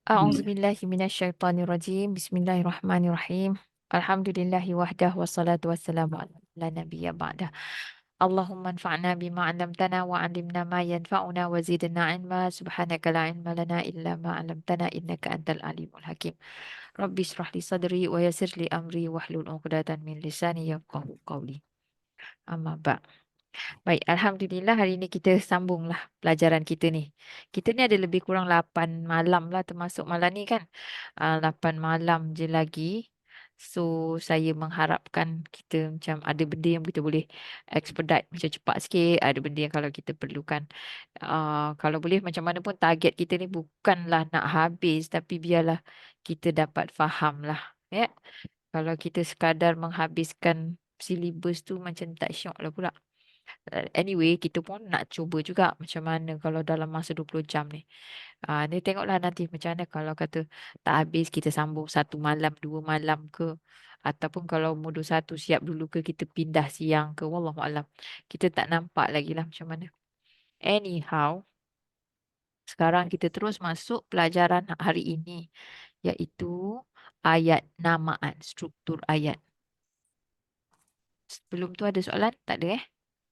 A'udzubillahi minasyaitonirrajim. Bismillahirrahmanirrahim. Alhamdulillahi wahdah wassalatu wassalamu ala nabiyya ba'dah. Allahumma anfa'na bima 'allamtana wa 'allimna ma yanfa'una wa zidna 'ilma. Subhanaka la 'ilma lana illa ma 'allamtana innaka antal alimul hakim. Rabbi shrah li sadri wa yassir li amri wahlul 'uqdatam min lisani yafqahu qawli. Amma ba'd. Baik, Alhamdulillah hari ini kita sambunglah pelajaran kita ni. Kita ni ada lebih kurang 8 malam lah termasuk malam ni kan. 8 malam je lagi. So, saya mengharapkan kita macam ada benda yang kita boleh expedite macam cepat sikit. Ada benda yang kalau kita perlukan. Kalau boleh macam mana pun target kita ni bukanlah nak habis tapi biarlah kita dapat faham lah. Ya. Kalau kita sekadar menghabiskan silibus tu macam tak syok lah pula. Anyway, kita pun nak cuba juga macam mana kalau dalam masa 20 jam ni. Ni tengoklah nanti macam mana kalau kata tak habis kita sambung 1 malam, 2 malam ke. Ataupun kalau modul 1 siap dulu ke kita pindah siang ke. Wallahualam. Kita tak nampak lagi lah macam mana. Anyhow, sekarang kita terus masuk pelajaran hari ini. Iaitu ayat namaan, struktur ayat. Sebelum tu ada soalan? Tak ada eh?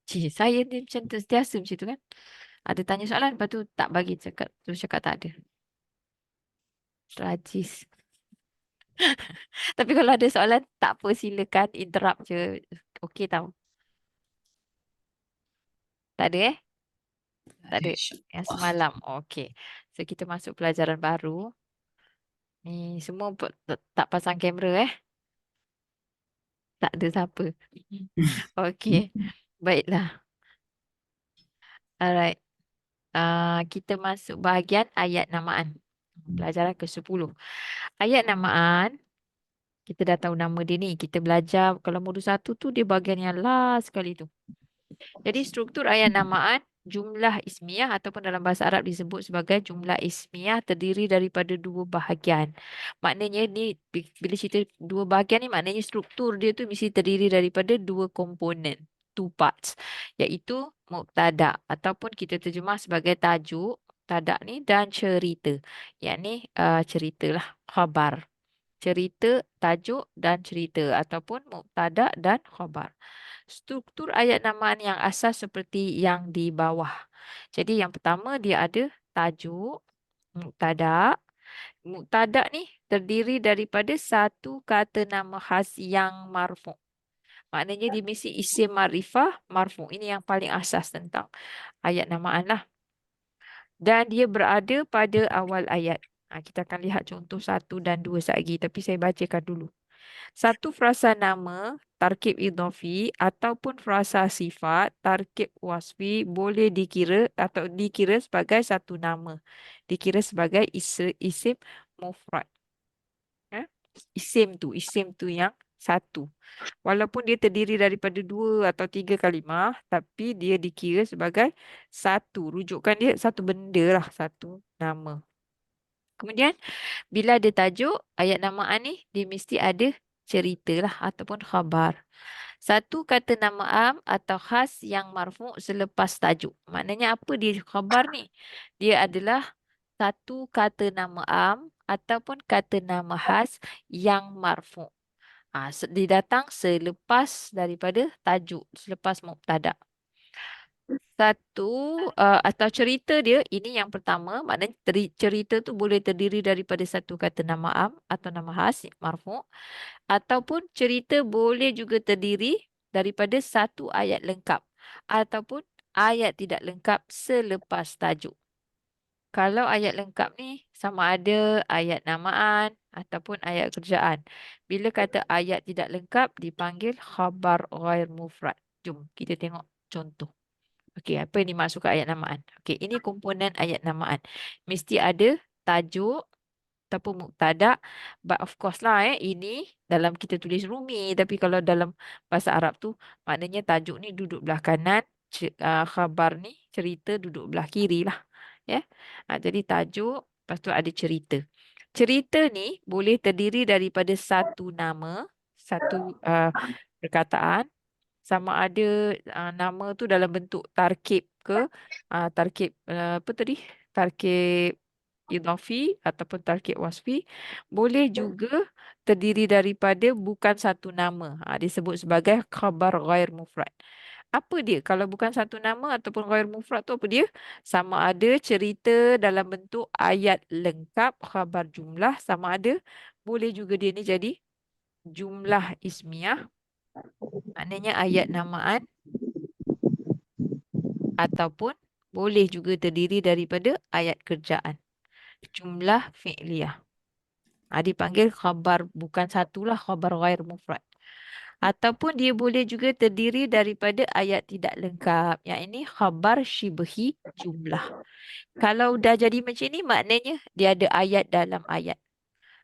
Saya ni macam terbiasa macam tu kan. Ada tanya soalan, lepas tu tak bagi cakap. Terus cakap tak ada. Rajis. Tapi kalau ada soalan, tak apa silakan interrupt je. Okey tau. Tak ada eh? Tak ada. Yang semalam. Okey. So kita masuk pelajaran baru. Ni semua tak pasang kamera eh. Tak ada siapa. Okey. Baiklah. Alright. Kita masuk bahagian ayat namaan. Pelajaran ke-10. Ayat namaan. Kita dah tahu nama dia ni. Kita belajar kalau modul 1 tu dia bahagian yang last sekali tu. Jadi struktur ayat namaan jumlah ismiyah ataupun dalam bahasa Arab disebut sebagai jumlah ismiyah terdiri daripada 2 bahagian. Maknanya ni bila cerita 2 bahagian ni maknanya struktur dia tu mesti terdiri daripada 2 komponen, 2 parts, iaitu mubtada ataupun kita terjemah sebagai tajuk, mubtada ni dan cerita. Yang ni ceritalah, khabar. Cerita, tajuk dan cerita ataupun mubtada dan khabar. Struktur ayat namaan yang asas seperti yang di bawah. Jadi yang pertama dia ada tajuk, mubtada. Mubtada ni terdiri daripada satu kata nama khas yang marfu'. Maknanya dia mesti isim ma'rifah marfu'. Ini yang paling asas tentang ayat namaan lah. Dan dia berada pada awal ayat. Kita akan lihat contoh 1 dan 2 sekejap tapi saya bacakan dulu. Satu frasa nama, tarkib idhafi ataupun frasa sifat, tarkib wasfi boleh dikira atau dikira sebagai satu nama. Dikira sebagai isim mufrad. Isim tu yang satu. Walaupun dia terdiri daripada 2 atau 3 kalimah, tapi dia dikira sebagai satu. Rujukan dia satu benda lah, satu nama. Kemudian bila ada tajuk, ayat namaan ni dia mesti ada cerita lah ataupun khabar. Satu kata nama am atau khas yang marfu' selepas tajuk. Maknanya apa dia khabar ni? Dia adalah satu kata nama am ataupun kata nama khas yang marfu'. Dia datang selepas daripada tajuk, selepas mubtada. Satu atau cerita dia, ini yang pertama, maknanya cerita tu boleh terdiri daripada satu kata nama am atau nama khas marfu', ataupun cerita boleh juga terdiri daripada satu ayat lengkap ataupun ayat tidak lengkap selepas tajuk. Kalau ayat lengkap ni sama ada ayat namaan ataupun ayat kerjaan. Bila kata ayat tidak lengkap dipanggil khabar ghair mufrad. Jom kita tengok contoh. Okey, apa yang dimaksudkan ayat namaan? Okey, ini komponen ayat namaan. Mesti ada tajuk ataupun mubtada. But of course lah ini dalam kita tulis Rumi. Tapi kalau dalam bahasa Arab tu maknanya tajuk ni duduk belah kanan, khabar ni cerita duduk belah kiri lah. Ya. Jadi tajuk, lepas tu ada cerita. Cerita ni boleh terdiri daripada satu nama, satu perkataan, sama ada nama tu dalam bentuk tarkib ke tarkib apa tadi? Tarkib idhafi ataupun tarkib wasfi. Boleh juga terdiri daripada bukan satu nama. Disebut sebagai khabar ghair mufrad. Apa dia? Kalau bukan satu nama ataupun ghair mufrad tu apa dia? Sama ada cerita dalam bentuk ayat lengkap, khabar jumlah, sama ada boleh juga dia ni jadi jumlah ismiyah, maknanya ayat namaan, ataupun boleh juga terdiri daripada ayat kerjaan, jumlah fi'liyah. Dipanggil khabar bukan satulah, khabar ghair mufrad. Ataupun dia boleh juga terdiri daripada ayat tidak lengkap. Yang ini khabar syibhi jumlah. Kalau dah jadi macam ni, maknanya dia ada ayat dalam ayat.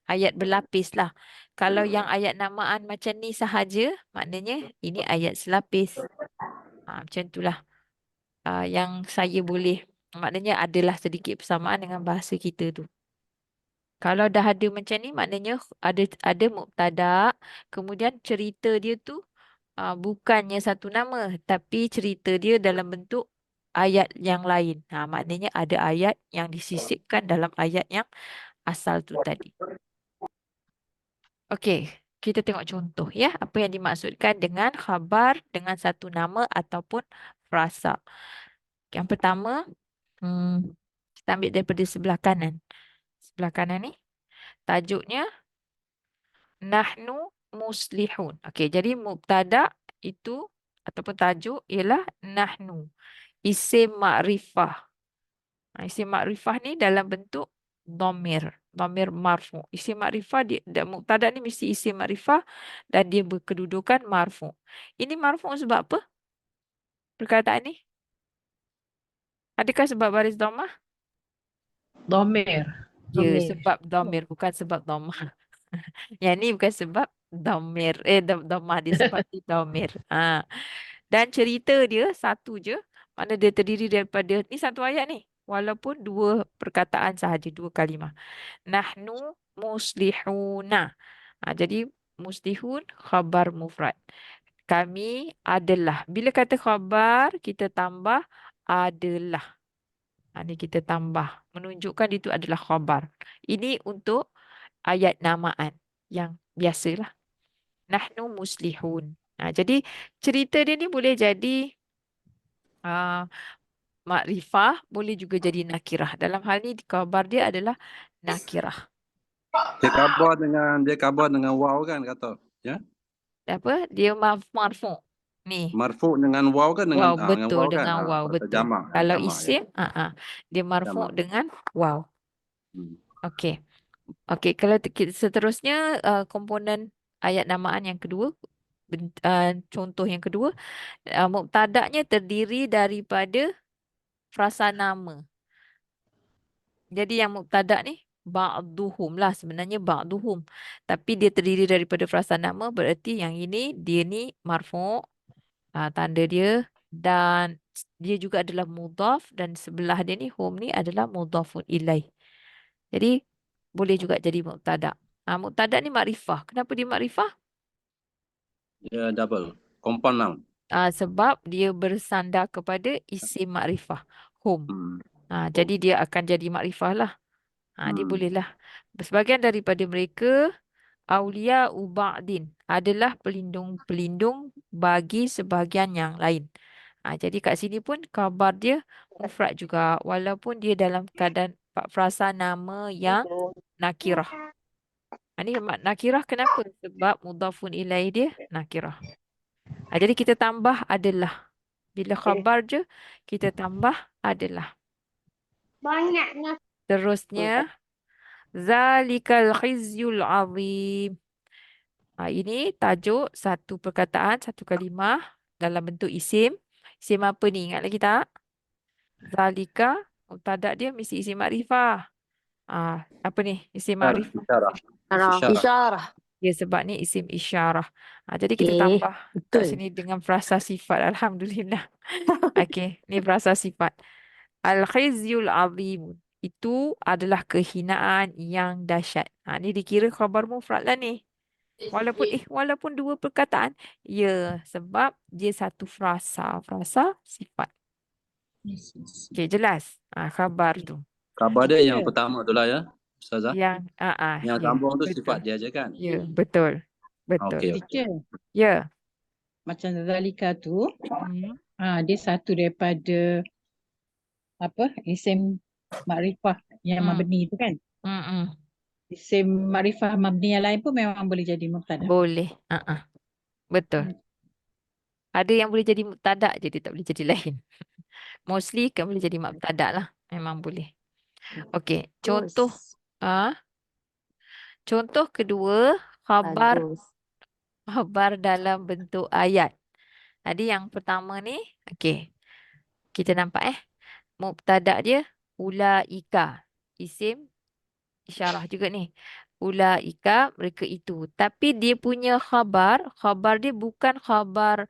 Ayat berlapis lah. Kalau yang ayat namaan macam ni sahaja, maknanya ini ayat selapis. Macam itulah yang saya boleh. Maknanya adalah sedikit persamaan dengan bahasa kita tu. Kalau dah ada macam ni, maknanya ada mubtada, kemudian cerita dia tu bukannya satu nama, tapi cerita dia dalam bentuk ayat yang lain. Maknanya ada ayat yang disisipkan dalam ayat yang asal tu tadi. Okey, kita tengok contoh ya. Apa yang dimaksudkan dengan khabar dengan satu nama ataupun frasa. Yang pertama, kita ambil daripada sebelah kanan. Sebelah kanan ni, tajuknya Nahnu muslihun. Okey, jadi mubtada itu ataupun tajuk ialah Nahnu. Isim makrifah. Isim makrifah ni dalam bentuk dhamir. Dhamir marfu. Isim makrifah dia mubtada ni mesti isim makrifah dan dia berkedudukan marfu. Ini marfu sebab apa? Perkataan ni? Adakah sebab baris dhammah? Domir. Ya, Domir. sebab dhamir bukan sebab dhammah. Yang ni bukan sebab dhamir. Dhammah dia sebab dia dhamir. Dan cerita dia satu je. Mana dia terdiri daripada, ni satu ayat ni. Walaupun dua perkataan sahaja, dua kalimah. Nahnu muslihuna. Jadi muslihun khabar mufrad. Kami adalah. Bila kata khabar, kita tambah adalah. Ni kita tambah. Menunjukkan itu adalah khabar. Ini untuk ayat namaan yang biasalah. Nahnu muslihun. Jadi cerita dia ni boleh jadi uh, makrifah, boleh juga jadi nakirah. Dalam hal ni khabar dia adalah nakirah. Dia khabar dengan waw kan kata, ya? Apa? Dia marfu. Ni. Marfu dengan waw kan, dengan Wow, dengan waw betul kan. dengan wow, Pada betul. jamak, Kalau jamak ya. isim, dia marfu Jamak. dengan wow. Hmm. Okey. Okey, kalau seterusnya komponen ayat namaan yang kedua, contoh yang kedua, mubtada'nya terdiri daripada frasa nama. Jadi yang mubtada' ni ba'duhum lah, sebenarnya ba'duhum. Tapi dia terdiri daripada frasa nama, berarti yang ini dia ni marfu', tanda dia, dan dia juga adalah mudhaf, dan sebelah dia ni hum ni adalah mudhafun ilaih. Jadi boleh juga jadi mubtada'. Mubtada' ni makrifah. Kenapa dia makrifah? Dia double. Compound noun. Sebab dia bersandar kepada isim makrifah hum. Jadi dia akan jadi makrifah lah. Dia bolehlah. Sebahagian daripada mereka Aulia Uba'din adalah pelindung-pelindung bagi sebahagian yang lain. Jadi kat sini pun khabar dia mufrad juga walaupun dia dalam keadaan frasa nama yang nakirah. Ini nakirah kenapa? Sebab mudhafun ilaih dia nakirah. Jadi kita tambah adalah. Bila khabar je kita tambah adalah. Banyaknya. Terusnya Zalikal khizyul azim. Ini tajuk satu perkataan, satu kalimah dalam bentuk isim. Isim apa ni? Ingat lagi tak? Zalika, mubtada dia mesti isim makrifah. Apa ni? Isim makrifah. Isyarah. Ya, sebab ni isim isyarah. Jadi kita Okey, tambah kat betul. sini dengan frasa sifat. Alhamdulillah. Okey, ni frasa sifat. Al-khizyul azim. Itu adalah kehinaan yang dahsyat. Ni dikira khabar mufrad lah ni. Walaupun dua perkataan, ya, sebab dia satu frasa sifat. Okey, jelas. Khabar tu. Khabar dia yang Ya. pertama tu lah ya, Ustazah. Yang Yang ya, sambung tu betul. sifat dia je kan? Ya, betul. Betul. Okey. Teacher, Ya. macam Zalika tu, Hmm. dia satu daripada isim makrifah yang Hmm. mabni tu kan. Hmm. Isim makrifah mabni yang lain pun memang boleh jadi mubtada. Boleh. Betul. Hmm. Ada yang boleh jadi mubtada je, dia tak boleh jadi lain. Mostly kan boleh jadi mubtada lah. Memang boleh. Okey, contoh contoh kedua, khabar dalam bentuk ayat. Tadi yang pertama ni, okey. Kita nampak mubtada dia ulaika. Isim isyarah juga ni. Ulaika, mereka itu. Tapi dia punya khabar dia bukan khabar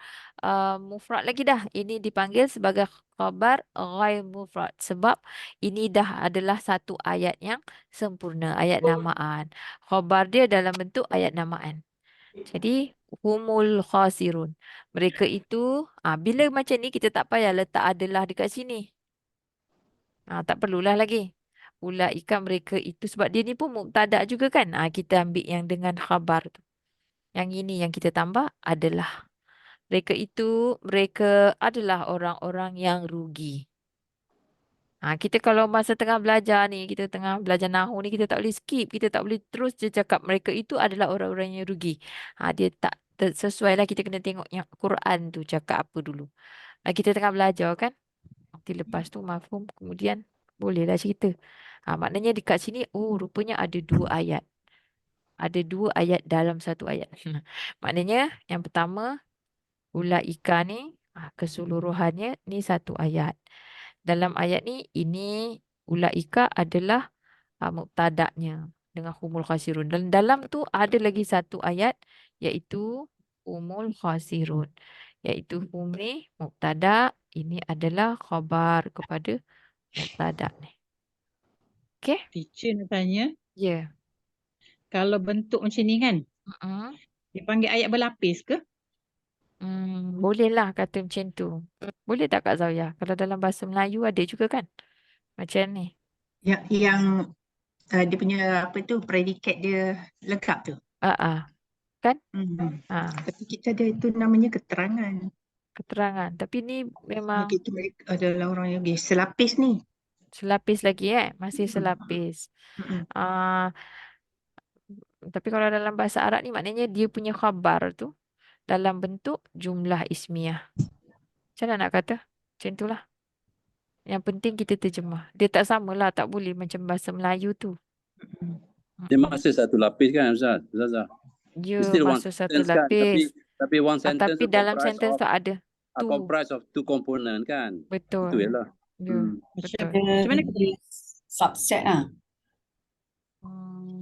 mufrad lagi dah. Ini dipanggil sebagai khabar ghair mufrad. Sebab ini dah adalah satu ayat yang sempurna. Ayat namaan. Khabar dia dalam bentuk ayat namaan. Jadi, humul khasirun. Mereka itu, bila macam ni kita tak payah letak adalah dekat sini. Tak perlulah lagi. Ulaika mereka itu sebab dia ni pun mubtada juga kan. Kita ambil yang dengan khabar tu. Yang ini yang kita tambah adalah. Mereka adalah orang-orang yang rugi. Kita kalau masa tengah belajar ni, kita tengah belajar nahu ni, kita tak boleh skip. Kita tak boleh terus je cakap mereka itu adalah orang-orang yang rugi. Dia tak sesuai lah, kita kena tengok yang Quran tu cakap apa dulu. Kita tengah belajar kan. Nanti lepas tu mafhum, kemudian bolehlah cerita. Maknanya dekat sini, rupanya ada dua ayat. Ada dua ayat dalam satu ayat. Maknanya yang pertama, ulaika ni, keseluruhannya ni satu ayat. Dalam ayat ni, ini ulaika adalah mubtada'nya dengan humul khasirun. Dan dalam tu ada lagi satu ayat, iaitu humul khasirun. Iaitu hum ni mubtada', ini adalah khabar kepada mubtada' ni. Okey? Teacher nak tanya, Ya. kalau bentuk macam ni kan, Mm-mm. dipanggil ayat berlapis ke? Bolehlah kata macam tu. Boleh tak Kak Zawiyah? Kalau dalam bahasa Melayu ada juga kan? Macam ni. Yang dia punya predikat dia lengkap tu. Kan? Tapi kita ada itu namanya keterangan. Keterangan. Tapi ni memang Kita mereka adalah orang yang selapis ni. selapis lagi masih selapis. Tapi kalau dalam bahasa Arab ni maknanya dia punya khabar tu dalam bentuk jumlah ismiyah. Macam mana nak kata? Macam itulah. Yang penting kita terjemah. Dia tak samalah, tak boleh macam bahasa Melayu tu. Dia masih satu lapis kan Ustazah? Ya, Still one masuk satu sentence kan, lapis. tapi one sentence Tapi tu dalam comprise sentence of tu ada two. comprise of two component kan. Betul. Itu ialah. Ya, betul. Macam mana Dia subset lah.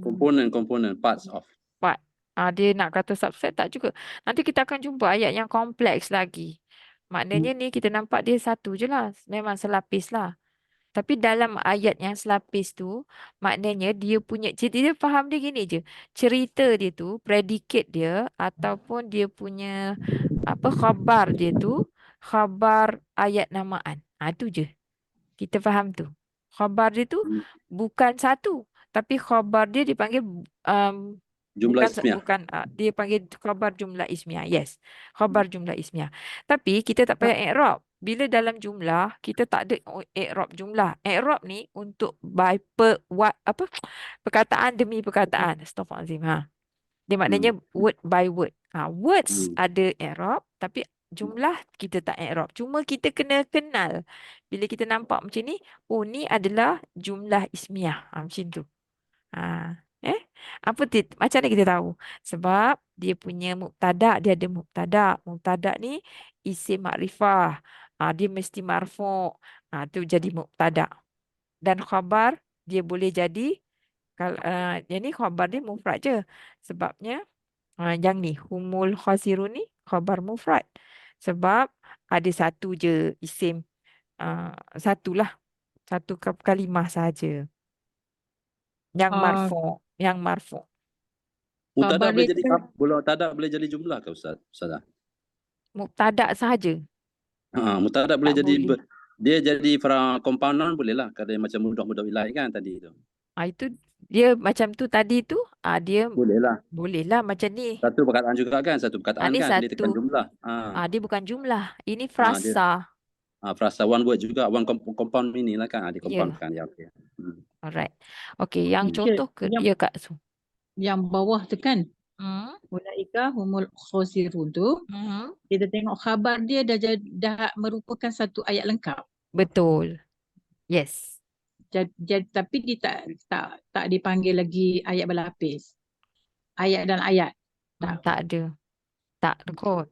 Component parts of. Part. Dia nak kata subset tak juga. Nanti kita akan jumpa ayat yang kompleks lagi. Maknanya ni kita nampak dia satu je lah. Memang selapis lah. Tapi dalam ayat yang selapis tu, maknanya dia punya, jadi dia faham dia gini je. Cerita dia tu, predikat dia, ataupun dia punya, khabar dia tu, khabar ayat namaan. Tu je. Kita faham tu. Khabar dia tu bukan satu. Tapi khabar dia dipanggil Jumlah ismiyah. dia panggil khabar jumlah ismiyah. Yes. Khabar jumlah ismiyah. Tapi kita tak payah i'rab. Bila dalam jumlah, kita tak ada i'rab jumlah. I'rab ni untuk by perkataan demi perkataan. Astaghfirullahalazim. Dia maknanya word by word. Words ada i'rab, tapi jumlah kita tak i'rab. Cuma kita kena kenal. Bila kita nampak macam ni, ni adalah jumlah ismiyah. Macam tu. Macam mana kita tahu? Sebab dia punya mubtada, dia ada mubtada. Mubtada ni isim makrifah. Dia mesti marfu'. Tu jadi mubtada. Dan khabar dia boleh jadi kalau yang ni khabar dia mufrad je. Sebabnya yang ni humul khasirun ni khabar mufrad. Sebab ada satu je isim, satulah. Satu kalimah saja. Yang marfu'. Mubtada Khabar boleh dia jadi tu- mubtada boleh jadi jumlah ke Ustazah? Mubtada sahaja. Mubtada boleh Tak jadi boleh. Dia jadi compound boleh lah. Kalau macam mudah-mudah ilai kan tadi tu. Itu dia macam tu tadi tu. Dia Boleh lah. boleh lah macam ni. Satu perkataan juga kan. Satu perkataan Ni kan. Dia tekan satu. jumlah. Dia bukan jumlah. Ini Dia frasa. frasa one word juga. One compound ini lah kan. Dia Ya. compoundkan. Ya, okay. Alright. Okey, yang contoh ke yang, ya Kak Su. yang bawah tu kan, Hmm. ulaika humul khosirun tu, kita tengok khabar dia dah merupakan satu ayat lengkap. Betul. Yes. Tapi dia tak dipanggil lagi ayat berlapis. Ayat dan ayat. Tak ada. Tak kot.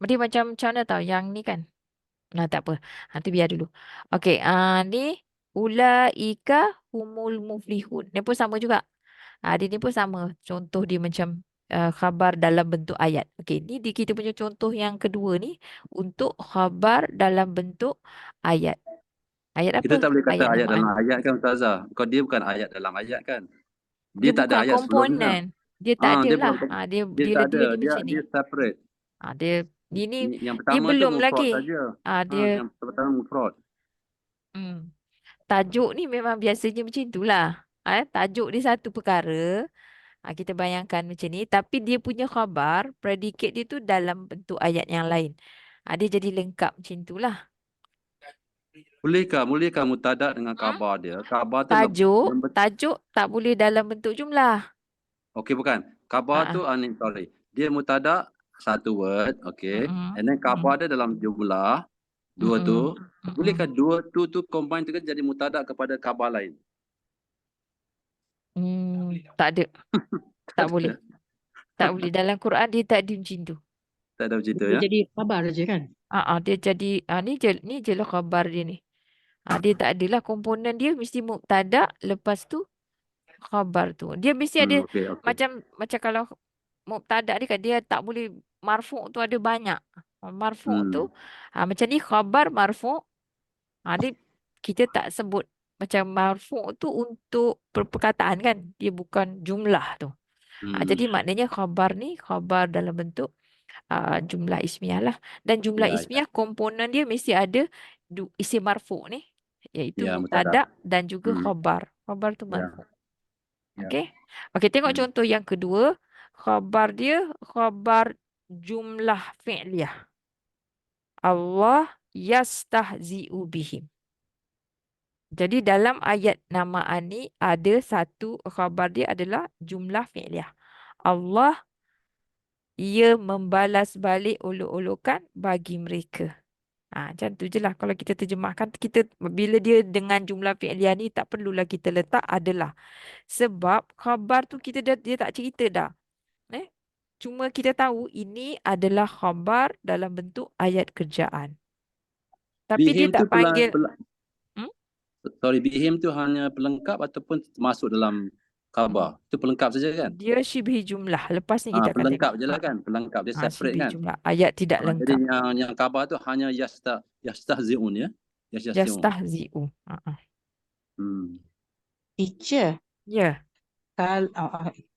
Dia macam mana tau yang ni kan. Nah, tak apa. Nanti biar dulu. Okey, ni ulaika humul muflihun. Ni pun sama juga. Dia ni pun sama. Contoh dia macam khabar dalam bentuk ayat. Okey, ni kita punya contoh yang kedua ni untuk khabar dalam bentuk ayat. Ayat apa? Kita tak boleh kata ayat namaan. dalam ayat kan Ustazah. Kau dia bukan ayat dalam ayat kan. Dia Dia tak ada bukan ayat sebelumnya. komponen. Dia tak ada Dia lah. bukan, Dia dia tak ada. ni macam ni. Dia separate. Dia ni Yang dia pertama tu belum mufrad lagi. saja. Dia Yang pertama mufrad. tajuk ni memang biasanya macam itulah. Tajuk dia satu perkara. Kita bayangkan macam ni. Tapi dia punya khabar, predikat dia tu dalam bentuk ayat yang lain. Dia jadi lengkap macam itulah. Bolehkah mubtada dengan khabar dia? Khabar tu Tajuk tak boleh dalam bentuk jumlah. okey bukan. Khabar tu sorry. Dia mubtada satu word, okey. And then khabar dia dalam jumlah dua tu. Bolehkah dua tu combine tu jadi mubtada kepada khabar lain? Tak ada. Tak boleh. Tak boleh. Dalam Quran dia tak ada macam tu. Tak ada macam tu Dia ya. jadi khabar je kan. Dia jadi ni je lah khabar dia ni. Dia tak adalah komponen dia mesti mubtada, lepas tu khabar tu. Dia mesti ada Okay. macam kalau mubtada ni kan dia tak boleh marfu' tu ada banyak. Marfu' tu macam ni khabar marfu'. Ni kita tak sebut macam marfu' tu untuk perkataan kan. Dia bukan jumlah tu. Jadi maknanya khabar ni khabar dalam bentuk jumlah ismiyah lah. Dan jumlah ismiyah komponen dia mesti ada isim marfu' ni. Iaitu mubtada dan juga khabar. Khabar tu marfu'. Okey, tengok contoh yang kedua. Khabar dia khabar jumlah fi'liyah. Allah yastahzi'u bihim. Jadi dalam ayat namaan ni ada satu khabar dia adalah jumlah fi'liyah. Allah ia membalas balik olok-olokan bagi mereka. Macam tu je lah. Kalau kita terjemahkan, bila dia dengan jumlah fi'liyah ni tak perlulah kita letak adalah. Sebab khabar tu dia tak cerita dah. Cuma kita tahu ini adalah khabar dalam bentuk ayat kerjaan. Tapi dia tak panggil. Bihim tu hanya pelengkap ataupun masuk dalam khabar? Itu pelengkap saja kan? Dia syibhi jumlah. Lepas ni kita akan pelengkap tengok. je lah kan? Pelengkap dia separate syibhi kan? jumlah. Ayat tidak lengkap. Jadi yang khabar tu hanya yastahzi'un ya? Yastahzi'u. Teacher. Ya.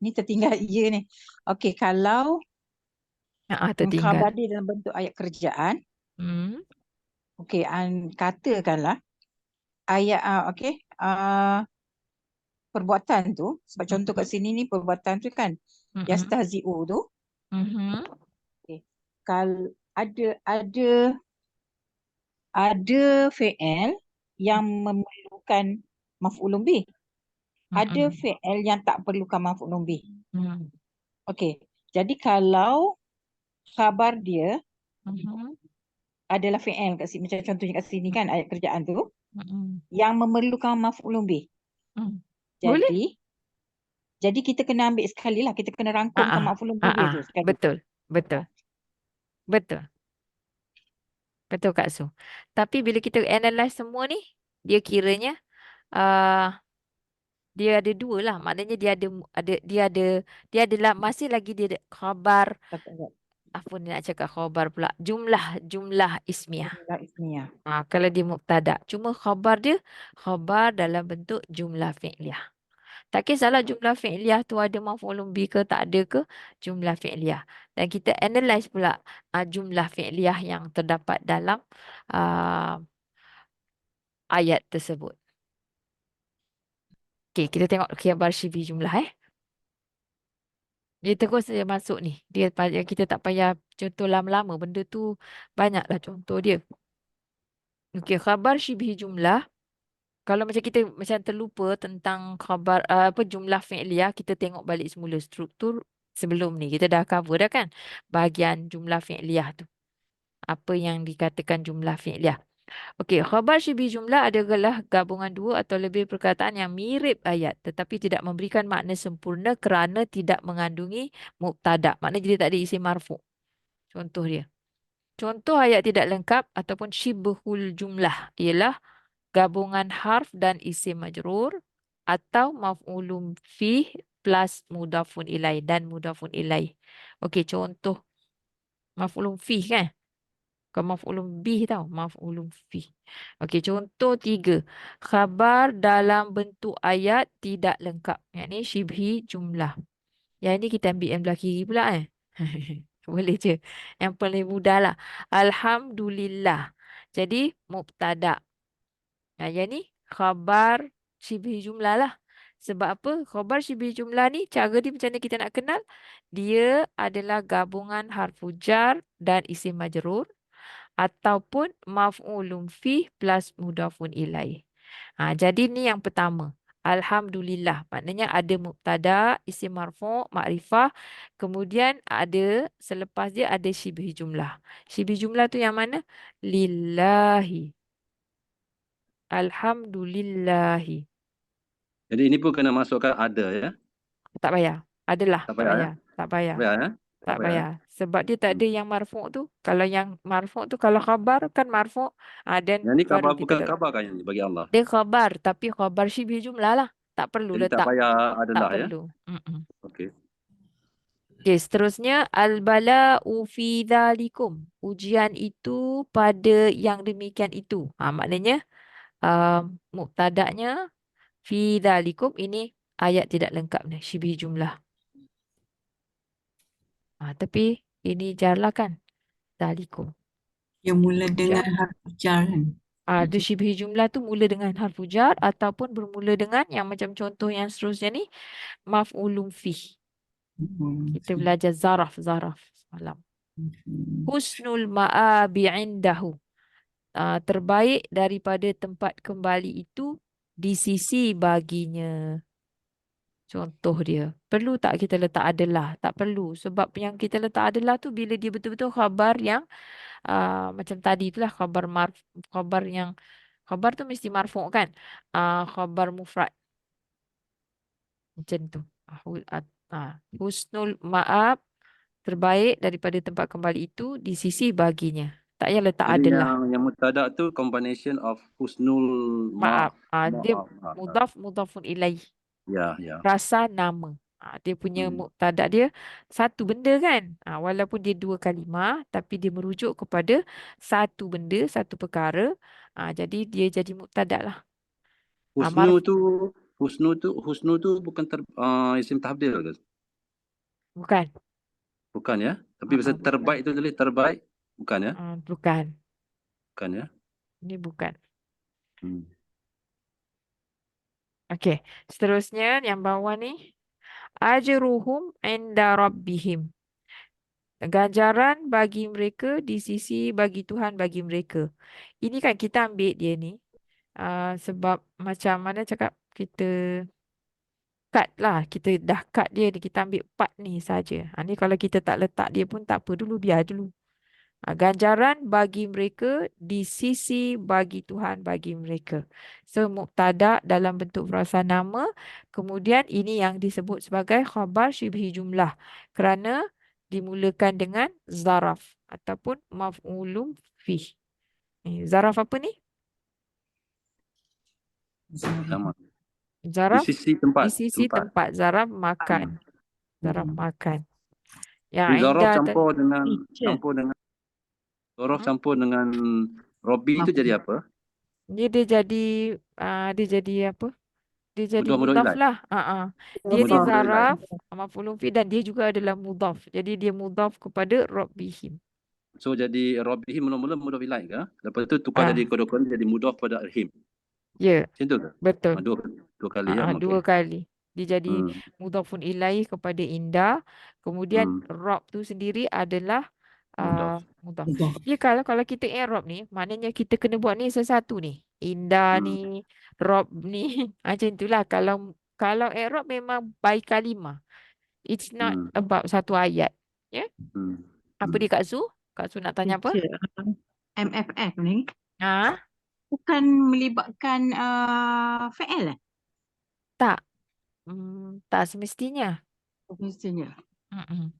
Ni tertinggal ya ni. Okey, kalau tertinggal. khabar dia dalam bentuk ayat kerjaan. Okey, katakanlah ayat perbuatan tu, sebab contoh kat sini ni perbuatan tu kan yastahzi'u tu. Okey. Kalau ada fi'il yang memerlukan maf'ulun bih. Ada fi'il yang tak perlukan maf'ulun bih. Okey. Jadi kalau khabar dia adalah fi'il kat sini, macam contohnya kat sini kan ayat kerjaan tu yang memerlukan maf'ulun bih. Jadi kita kena ambil sekali lah, kita kena rangkumkan maf'ulun bih dia tu sekali. Betul Kak Su. Tapi bila kita analyse semua ni, dia kiranya dia ada dua lah. Maknanya dia adalah masih lagi dia ada khabar. Apa ni nak cakap khabar pula? Jumlah ismiyah. Kalau dia mubtada. Cuma khabar dia khabar dalam bentuk jumlah fi'liyah. Tak kisahlah jumlah fi'liyah tu ada maf'ulun bih ke tak ada ke, jumlah fi'liyah. Dan kita analyse pula jumlah fi'liyah yang terdapat dalam ayat tersebut. Okey, kita tengok khabar syibhi jumlah Dia terus dia masuk ni. Kita tak payah contoh lama-lama. Benda tu banyaklah contoh dia. Okey, khabar syibhi jumlah. Kalau macam kita macam terlupa tentang khabar jumlah fi'liyah, kita tengok balik semula struktur sebelum ni. Kita dah cover dah kan bahagian jumlah fi'liyah tu. Apa yang dikatakan jumlah fi'liyah. Okey, khabar syibhi jumlah adalah gabungan dua atau lebih perkataan yang mirip ayat tetapi tidak memberikan makna sempurna kerana tidak mengandungi mubtada'. Maknanya dia tak ada isim marfu'. Contoh dia. Contoh ayat tidak lengkap ataupun syibhul jumlah ialah gabungan harf dan isim majrur atau maf'ulun fih plus mudhafun ilaih dan mudhafun ilaih. Okey, contoh maf'ulun fih kan? Bukan maf'ulun bih tau, maf'ulun fih. Okey, contoh 3. Khabar dalam bentuk ayat tidak lengkap. Yang ni syibhi jumlah. Yang ni kita ambil yang belah kiri pula Boleh je. Yang paling mudah lah. Alhamdulillah. Jadi, mubtada'. Yang ni khabar syibhi jumlah lah. Sebab apa? Khabar syibhi jumlah ni, cara dia macam mana kita nak kenal? Dia adalah gabungan harfu jar dan isim majrur ataupun maf'ulun fih plus mudhafun ilaih. Jadi ni yang pertama. Alhamdulillah. Maknanya ada mubtada, isim marfu', makrifah. Kemudian ada, selepas dia ada syibhi jumlah. Syibhi jumlah tu yang mana? Lillahi. Alhamdulillahi. Jadi ini pun kena masukkan ada ya. Tak payah. Adalah. Tak Tak payah ya. payah. Tak payah. Tak payah ya. Tak payah. payah. Sebab dia tak ada yang marfu' tu. Kalau yang marfu' tu, kalau khabar kan marfu'. Dan Yang ni baru khabar kita bukan tak. khabar kan yang ni bagi Allah. Dia khabar. Tapi khabar syibhi jumlah lah. Tak perlu Jadi tak letak. payah Tak adalah ya. perlu. Okey. Okay, seterusnya. Al-bala'u fi dhalikum. Ujian itu pada yang demikian itu. Maknanya muktadaknya fi dhalikum ini ayat tidak lengkap ni. Syibhi jumlah. Tapi ini jar lah kan. Dhalikum. Yang mula dengan Jar. harfu jar kan. Ada syibhi jumlah tu mula dengan harfu jar ataupun bermula dengan yang macam contoh yang seterusnya ni maf'ulun fih. Kita belajar zaraf semalam. Husnul ma'abi indahu. Terbaik daripada tempat kembali itu di sisi baginya. Contoh dia. Perlu tak kita letak adalah? Tak perlu. Sebab yang kita letak adalah tu bila dia betul-betul khabar yang macam tadi itulah khabar yang khabar tu mesti marfu' kan? Khabar mufrad. Macam tu. Husnul ma'ab terbaik daripada tempat kembali itu di sisi baginya. Tak payah letak Jadi adalah. yang mutada tu combination of husnul Maaf. Dia maaf. mudhafun ilaih. Ya. Rasa nama. Dia punya mubtada dia satu benda kan. Walaupun dia dua kalimah tapi dia merujuk kepada satu benda, satu perkara. Jadi dia jadi mubtada lah. Husnu tu bukan isim tabdil ke? Bukan. Bukan ya. Tapi pasal terbaik tu tulis terbaik bukan ya? Bukan. Bukan ya. Ini bukan. Okey, seterusnya yang bawah ni ajruhum inda rabbihim. Ganjaran bagi mereka di sisi bagi Tuhan bagi mereka. Ini kan kita ambil dia ni sebab macam mana cakap kita cut lah. Kita dah cut dia ni. Kita ambil part ni saja. Ni kalau kita tak letak dia pun tak apa dulu. Biar dulu. Ganjaran bagi mereka di sisi bagi Tuhan bagi mereka. So mubtada dalam bentuk frasa nama. Kemudian ini yang disebut sebagai khabar syibhi jumlah. Kerana dimulakan dengan zaraf ataupun maf'ulun fih. Zaraf apa ni? Zaraf di sisi tempat. Zaraf makan. Zaraf makan. Yang zaraf indah campur dengan zaraf campur dengan Robbi itu jadi apa? Dia jadi apa? Dia jadi mudhaf lah. Dia ni zaraf maf'ulun fi dan dia juga adalah mudhaf. Jadi dia mudhaf kepada rabbihim. So jadi rabbihim mula-mula mudhaf ilaih ke? Lepas tu tukar jadi kodokon jadi mudhaf pada him. Ya, Macam tu ke? betul. Dua kali ya. Dua Okey. kali. Dia jadi Hmm. mudhafun ilaih kepada indah. Kemudian rob tu sendiri adalah Mudhaf. mudhaf. Mudah. Dia kalau kita i'rab ni, maknanya kita kena buat ni satu ni. Indah ni, rob ni. Macam itulah. Kalau i'rab memang by kalimah. It's not Hmm. about satu ayat. Ya? Hmm. Apa dia Kak Su? Kak Su nak tanya apa? Teacher, MFF ni Ha? bukan melibatkan fi'il Tak. Tak semestinya. mestinya. Mm-mm.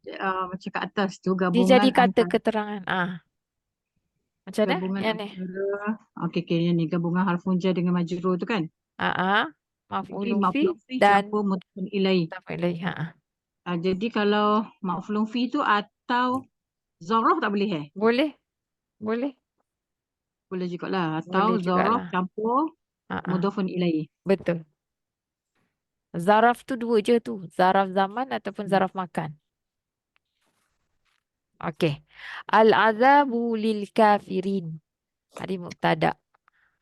Macam kat atas tu Dia jadi gabungan kata antara keterangan. Macam mana? Yang ni. okey yang ni gabungan harfun jar dengan majrur tu kan. Jadi Maf'ulun fi maf'ul fi dan campur mudhafun ilaih. mudhaf ilaih. Jadi kalau maf'ul fi tu atau zaraf tak boleh Boleh, boleh, Boleh jugalah. Atau boleh zaraf jugalah. campur mudhafun ilaih. Betul. Zaraf tu dua je tu. Zaraf zaman ataupun zaraf makan. Okey. Al-azabu lil kafirin. Ada mubtada.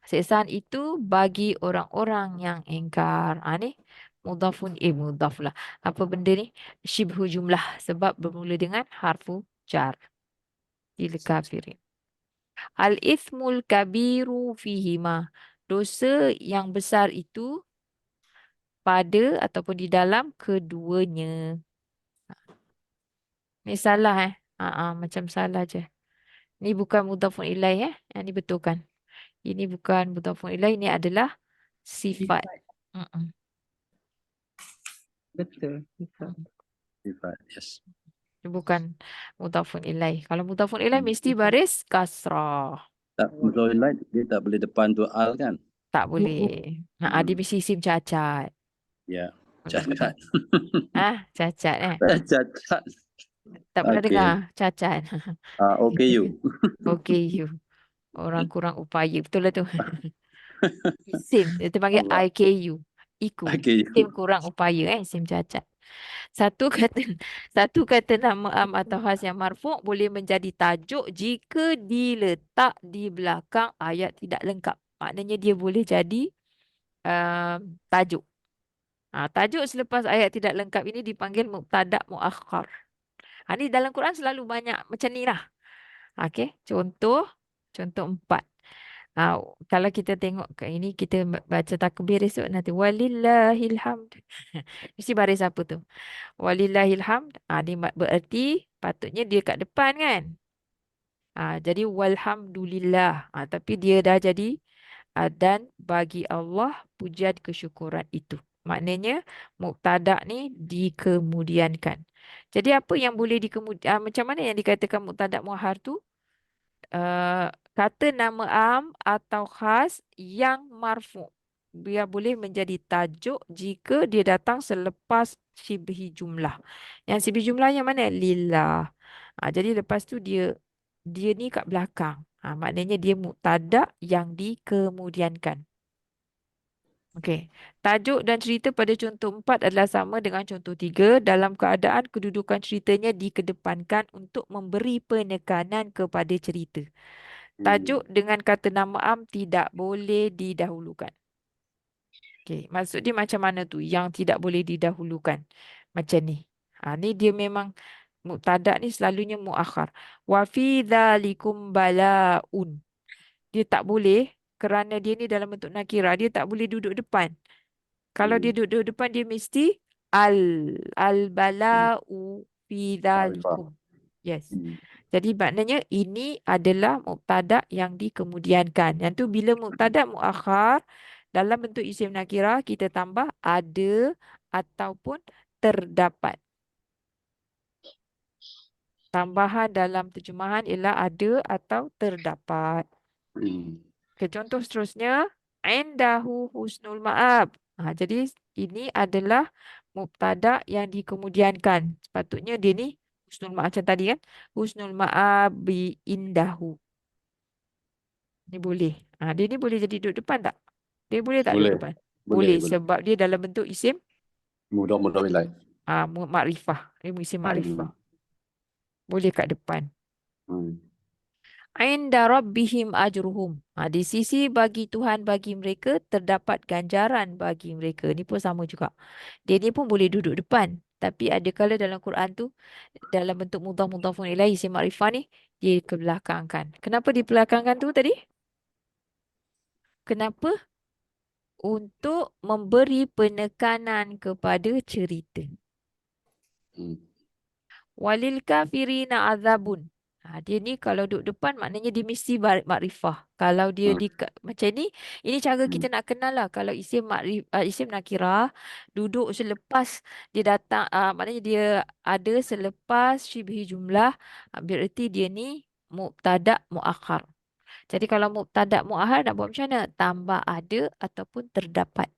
Siksaan itu bagi orang-orang yang ingkar. Ni mudhaf lah. Apa benda ni? Syibhu jumlah sebab bermula dengan harfu jar. Lil kafirin. Al-ithmul kabiru fihima. Dosa yang besar itu pada ataupun di dalam keduanya. Ni salah macam salah je. Ni bukan mudhafun ilaih Yang ni betulkan. Ini bukan mudhafun ilaih, ini adalah sifat. Betul. Sifat. Yes. Ini bukan mudhafun ilaih. Kalau mudhafun ilaih mesti baris kasrah. Tak, mudhaf ilaih dia tak boleh depan tu al kan? Tak boleh. Dia mesti isim cacat. Ya. Cacat. Cacat Cacat. Tak pernah Okey. dengar cacat. OKU. Okay, you. Orang kurang upaya. Betul lah tu. Isim. Dia panggil Allah. IKU. Iku. OKU. Isim kurang upaya isim cacat. Satu kata nama am atau khas yang marfu' boleh menjadi tajuk jika diletak di belakang ayat tidak lengkap. Maknanya dia boleh jadi tajuk. Tajuk selepas ayat tidak lengkap ini dipanggil mubtada' muakhar. Ni dalam Quran selalu banyak macam ni lah. Okey, contoh 4. Kalau kita tengok kat ini, kita baca takbir esok nanti. Walillahil hamd. Mesti baris apa tu? Walillahil hamd. Ni bererti patutnya dia kat depan kan? Jadi walhamdulillah. Tapi dia dah jadi dan bagi Allah pujian kesyukuran itu. Maknanya mubtada' ni dikemudiankan. Jadi apa yang boleh macam mana yang dikatakan mubtada' muakhar tu? Kata nama am atau khas yang marfu'. Dia boleh menjadi tajuk jika dia datang selepas syibhi jumlah. Yang syibhi jumlah yang mana? Lillah. Jadi lepas tu dia ni kat belakang. Maknanya dia mubtada' yang dikemudiankan. Okey. Tajuk dan cerita pada contoh 4 adalah sama dengan contoh 3 dalam keadaan kedudukan ceritanya dikedepankan untuk memberi penekanan kepada cerita. Tajuk dengan kata nama am tidak boleh didahulukan. Okey, maksud dia macam mana tu yang tidak boleh didahulukan? Macam ni. Ni dia memang mubtada' ni selalunya muakhar. Wa fi dzalikum balaun. Dia tak boleh kerana dia ni dalam bentuk nakirah, dia tak boleh duduk depan. Kalau dia duduk depan dia mesti al-bala'u fi dzalikum. Yes. Jadi maknanya ini adalah mubtada' yang dikemudiankan. Yang tu bila mubtada' muakhar dalam bentuk isim nakirah kita tambah ada ataupun terdapat. Tambahan dalam terjemahan ialah ada atau terdapat. Okay, contoh seterusnya indahu husnul ma'ab. Jadi ini adalah mubtada' yang dikemudiankan. Sepatutnya dia ni husnul ma'ab macam tadi kan. Husnul ma'ab bi indahu. Ni boleh. Dia ni boleh jadi duduk depan tak? Dia boleh tak duduk depan? Boleh. Sebab dia dalam bentuk isim Mudhaf ilaih. makrifah. Dia isim makrifah. Boleh kat depan. Inda rabbihim ajruhum. Di sisi bagi Tuhan bagi mereka terdapat ganjaran bagi mereka. Ni pun sama juga. Dia ni pun boleh duduk depan. Tapi ada kala dalam Quran tu dalam bentuk mudhaf-mudhafun ilaih isim makrifah ni dia kebelakangkan. Kenapa dibelakangkan tu tadi? Kenapa? Untuk memberi penekanan kepada cerita. Hmm. Walil kafirina azabun. Dia ni kalau duduk depan maknanya dia mesti makrifah. Kalau dia Hmm. macam ni, ini cara kita nak kenal lah. Kalau isim nakirah duduk selepas dia datang, maknanya dia ada selepas syibhi jumlah, berarti dia ni mubtada' muakhar. Jadi kalau mubtada' muakhar nak buat macam mana? Tambah ada ataupun terdapat.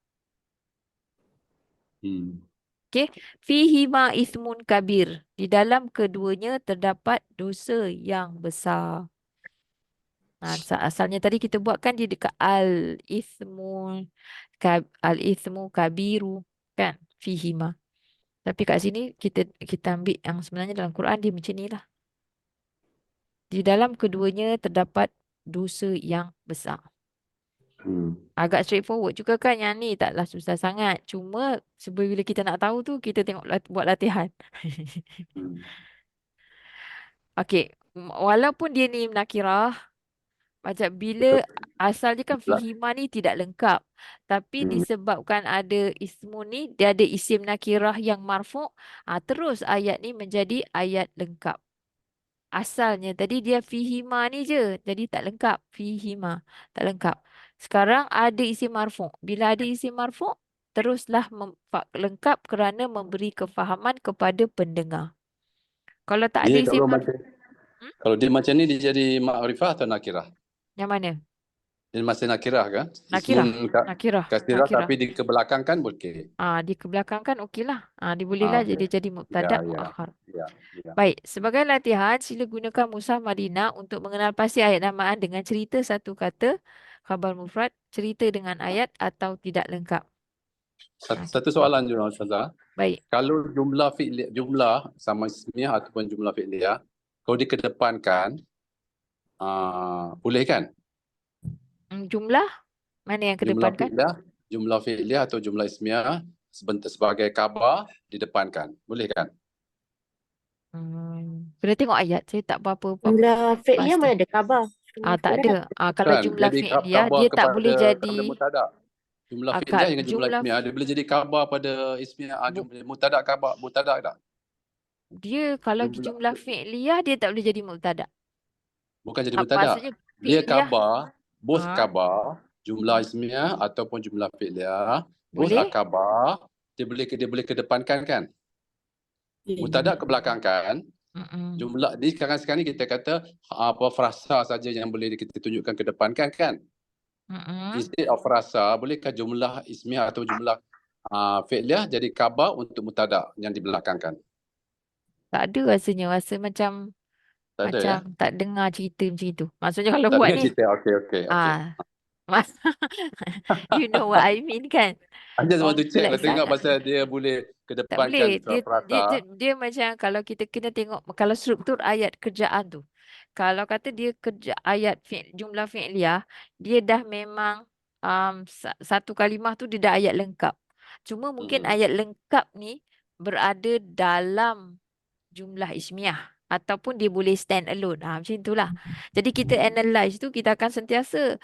Hmm. Okey, fihi ma ismun kabir. Di dalam keduanya terdapat dosa yang besar. Asalnya tadi kita buatkan dia dekat al-ismu kabiru kan fihi ma. Tapi kat sini kita ambil yang sebenarnya dalam Quran dia macam ni lah. Di dalam keduanya terdapat dosa yang besar. Hmm. Agak straightforward juga kan yang ni, taklah susah sangat. Cuma bila kita nak tahu tu kita tengok buat latihan. Hmm. Okey, walaupun dia ni nakirah, macam bila asal dia kan Betul. fihima ni tidak lengkap. Tapi Hmm. disebabkan ada ismu ni, dia ada isim nakirah yang marfu', terus ayat ni menjadi ayat lengkap. Asalnya tadi dia fihima ni je, jadi tak lengkap. Fihima, tak lengkap. Sekarang ada isim marfu'. Bila ada isim marfu', teruslah lengkap kerana memberi kefahaman kepada pendengar. Kalau tak ada Dia isim kalau marfu', kalau dia macam ni dia jadi makrifah atau nakirah? yang mana? Dia masih nakirah kan? Nakirah. Ismun Nakirah. kasirah tapi dikebelakangkan boleh. Di kebelakangkan okeylah. Dia bolehlah Okey. jadi Ya, mubtada' ya. muakhar. Ya, ya. Baik, sebagai latihan sila gunakan Mushaf Madinah untuk mengenal pasti ayat namaan dengan cerita satu kata, khabar mufrad, cerita dengan ayat atau tidak lengkap. Satu soalan juga Ustazah. Baik. Kalau jumlah sama ismiyah ataupun jumlah fi'liyah, kalau dikedepankan, boleh kan? Jumlah mana yang kedepankan? Jumlah fi'liyah atau jumlah ismiyah sebagai khabar didepankan. Boleh kan? Kena tengok ayat. Saya tak apa-apa. Jumlah fi'liyah pasti. mana ada khabar? Tak ada. Kalau Kan? jumlah Jadi fi'liyah khabar dia tak boleh kepada jadi mutada. Jumlah fi'liyah dengan jumlah ismiyah dia boleh jadi khabar pada ismiyah, mutada khabar, mutada tak? Dia kalau jumlah fi'liyah dia tak boleh jadi mubtada'. Bukan jadi mutada. Maksudnya Dia fi'liyah khabar, both khabar, jumlah ismiyah ataupun jumlah fi'liyah, both boleh. khabar, dia boleh kedepankan kan? Mutada kebelakangkan. Jumlah di sekarang ni kita kata frasa saja yang boleh kita tunjukkan ke depan kan? Instead of frasa, bolehkah jumlah ismiyah atau jumlah fi'liyah jadi khabar untuk mutada yang dibelakangkan? Tak ada rasanya. Rasa macam Tak ada, ya? tak dengar cerita macam itu. Maksudnya kalau Tak buat dengar ni. cerita. Okey. You know what I mean kan? I just want to check lah, Kompleks tengok sangat. pasal dia boleh Tak boleh. kedepankan frasa. Dia macam kalau kita kena tengok kalau struktur ayat kerjaan tu. Kalau kata dia ayat jumlah fi'liyah, dia dah memang satu kalimah tu dia dah ayat lengkap. Cuma mungkin ayat lengkap ni berada dalam jumlah ismiyah ataupun dia boleh stand alone. Macam itulah. Jadi kita analyse tu kita akan sentiasa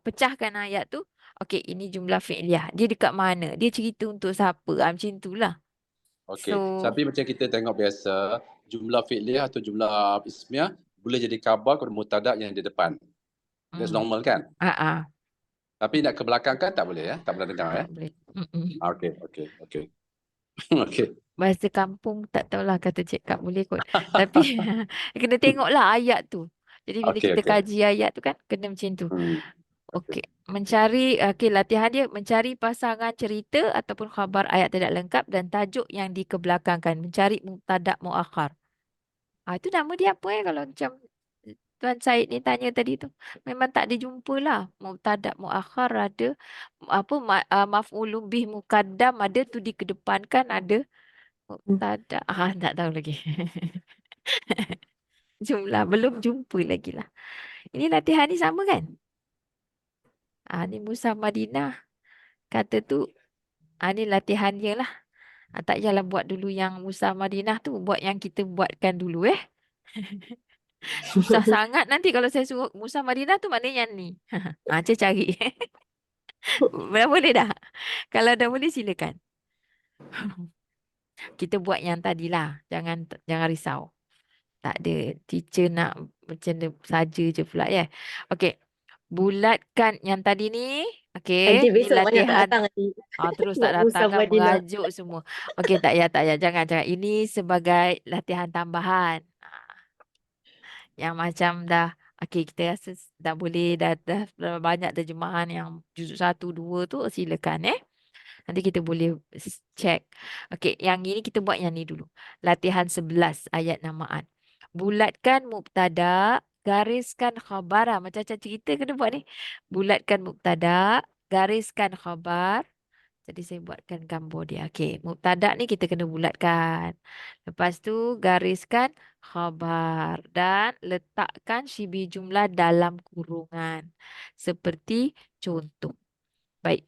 pecahkan ayat tu. Okey, ini jumlah fi'liyah. Dia dekat mana? Dia cerita untuk siapa? Macam itulah. Okey. Tapi macam kita tengok biasa, jumlah fi'liyah atau jumlah ismiyah boleh jadi khabar kepada mutada yang di depan. That's normal kan? Tapi nak ke belakang kan tak boleh ya? Tak boleh dengar ya? Tak boleh. Okey. Okey. Bahasa kampung tak tahulah kata cakap boleh kot. Tapi kena tengoklah ayat tu. Jadi bila kita kaji ayat tu kan kena macam tu. Okey. Latihan dia mencari pasangan cerita ataupun khabar ayat tidak lengkap dan tajuk yang dikebelakangkan. Mencari mubtada' muakhar. Itu nama dia apa kalau macam Tuan Syed ni tanya tadi tu. Memang tak ada jumpa lah. Mubtada' muakhar ada. Maf'ulun bih muqaddam ada tu dikedepankan ada. Mubtada'. Tak tahu lagi. Jumlah. Belum jumpa lagi lah. Ini latihan ni sama kan? Ni Musa Madinah. Kata tu, ni latihan dia lah. Tak payahlah buat dulu yang Musa Madinah tu. Buat yang kita buatkan dulu Susah sangat nanti kalau saya suruh Musa Madinah tu maknanya yang ni. Cik cari. Boleh dah? Kalau dah boleh silakan. Kita buat yang tadilah. Jangan risau. Tak ada. Teacher nak macam ni saja je pula ya. Okey. Bulatkan yang tadi ni. Okey. Nanti Ni besok banyak tak latihan. datang nanti. Terus Buat tak Musa datang kan Madinah. merajuk semua. Okey, tak payah. Jangan. Ini sebagai latihan tambahan. Yang macam dah, okey, kita rasa dah boleh, dah banyak terjemahan yang juzuk 1, 2 tu, silakan Nanti kita boleh check. Okey, yang ini kita buat yang ni dulu. Latihan 11 ayat namaan. Bulatkan mubtada, gariskan khabar. Macam-macam cerita kena buat ni. Bulatkan mubtada, gariskan khabar. Jadi saya buatkan gambar dia. Okey, mubtada ni kita kena bulatkan. Lepas tu gariskan khabar dan letakkan syibih jumlah dalam kurungan. Seperti contoh. Baik.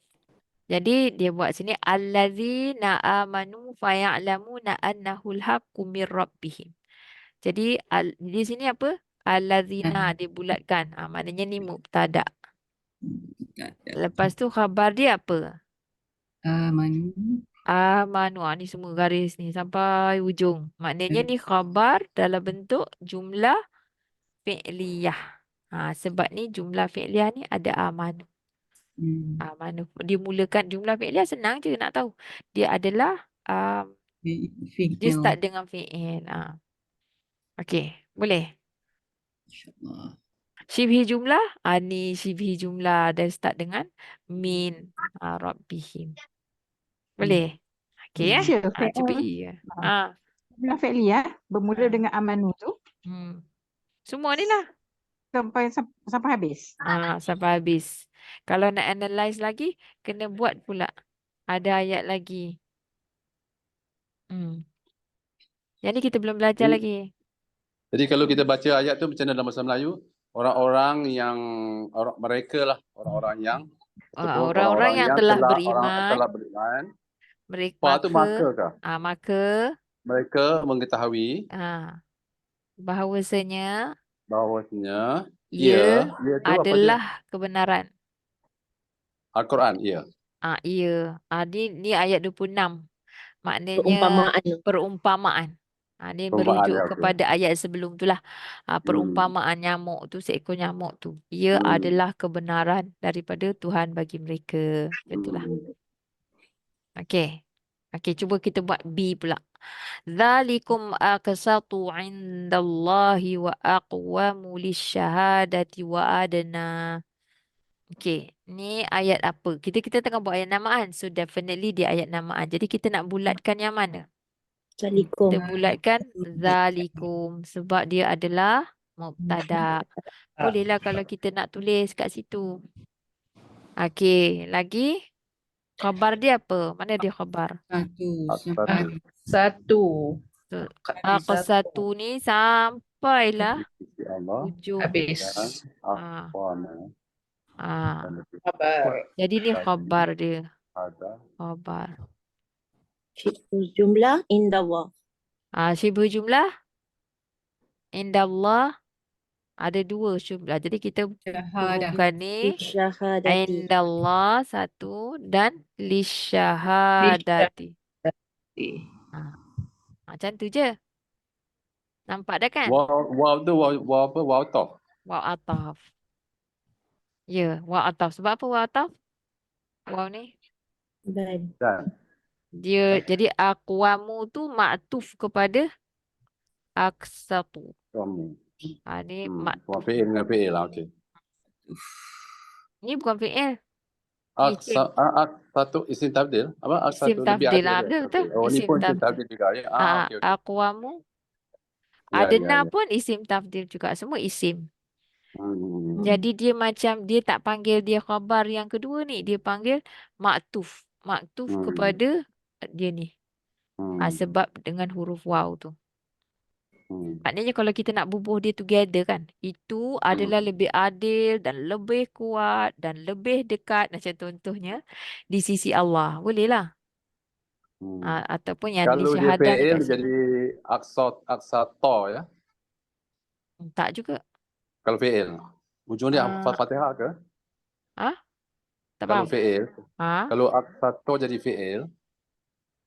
Jadi dia buat sini allazina amanu faya'lamuna annahul haqqu mir rabbihim. Jadi di sini apa? Allazina dibulatkan. Maknanya ni mubtada. Lepas tu khabar dia apa? Manu. Amanu. Ni semua garis ni sampai ujung. Maknanya ni khabar dalam bentuk jumlah fi'liyah. Sebab ni jumlah fi'liyah ni ada amanu. Mana dia mulakan jumlah fi'liyah senang je nak tahu. Dia adalah dia start dengan fi'il. Okey, boleh. InsyaAllah. Syibhi jumlah, ni syibhi jumlah dan start dengan min rabbihim. Boleh? Okey Teacher, cuba fi'il. ya. Jumlah fi'liyah bermula dengan amanu tu Semua ni lah. sampai habis. Sampai habis. Kalau nak analyze lagi, kena buat pula. Ada ayat lagi. Yang ni kita belum belajar lagi. Jadi kalau kita baca ayat tu macam mana dalam bahasa Melayu? Orang-orang yang mereka lah orang-orang yang orang-orang yang telah beriman. Mereka tu makakah? Maka mereka mengetahui bahawasanya ia tu adalah kebenaran. Al-Quran, ia. Ia. Ni ayat 26. Maknanya perumpamaan. Ni merujuk kepada ayat sebelum tu lah. Perumpamaan nyamuk tu, seekor nyamuk tu. Ia adalah kebenaran daripada Tuhan bagi mereka. Itulah. Okey. Cuba kita buat B pula. Dzalikum aqsatu 'indallahi wa aqwamu lisyahadati wa adna. Okey, ni ayat apa? Kita tengah buat ayat namaan. So definitely dia ayat namaan. Jadi kita nak bulatkan yang mana? Zalikum. Kita bulatkan zalikum sebab dia adalah mubtada. Bolehlah kalau kita nak tulis kat situ. Okey, lagi khabar dia apa? Mana dia khabar? Satu. Satu ni sampailah ujung. Habis. Jadi ni khabar dia. Khabar. Jumlah indallah. Syibhu jumlah indallah ada 2 jumlah. Jadi kita hurufkan ni indallah 1 dan lisyahadati. Macam tu je. Nampak dah kan? Waw tu waw apa? Waw taf. Waw ataf. Ya, waw ataf. Sebab apa waw ataf? Waw ni. Dan. Dia jadi aqwamu tu maktuf kepada aksatu. Ni maktuf. Fi'il dengan fi'il lah, okey. Ni bukan fi'il. Satu isim tabdil. Apa? Isim tabdil lah. Betul. Ni pun isim tabdil juga ya. Okey. Aqwamu. Adna pun isim tabdil juga. Semua isim. Jadi dia macam dia tak panggil dia khabar yang kedua ni. Dia panggil maktuf. Maktuf kepada dia ni. Sebab dengan huruf waw tu. Maknanya kalau kita nak bubuh dia together kan, itu adalah lebih adil dan lebih kuat dan lebih dekat macam contohnya di sisi Allah. Boleh lah. Ataupun yang Kalau dia syahadah fi'il dekat jadi sini. aksa ta ya. Tak juga. Kalau fi'il. Ujung dia Ah, Fatihah ke? tak Kalau faham. fi'il. Ah, Kalau aksa ta jadi fi'il,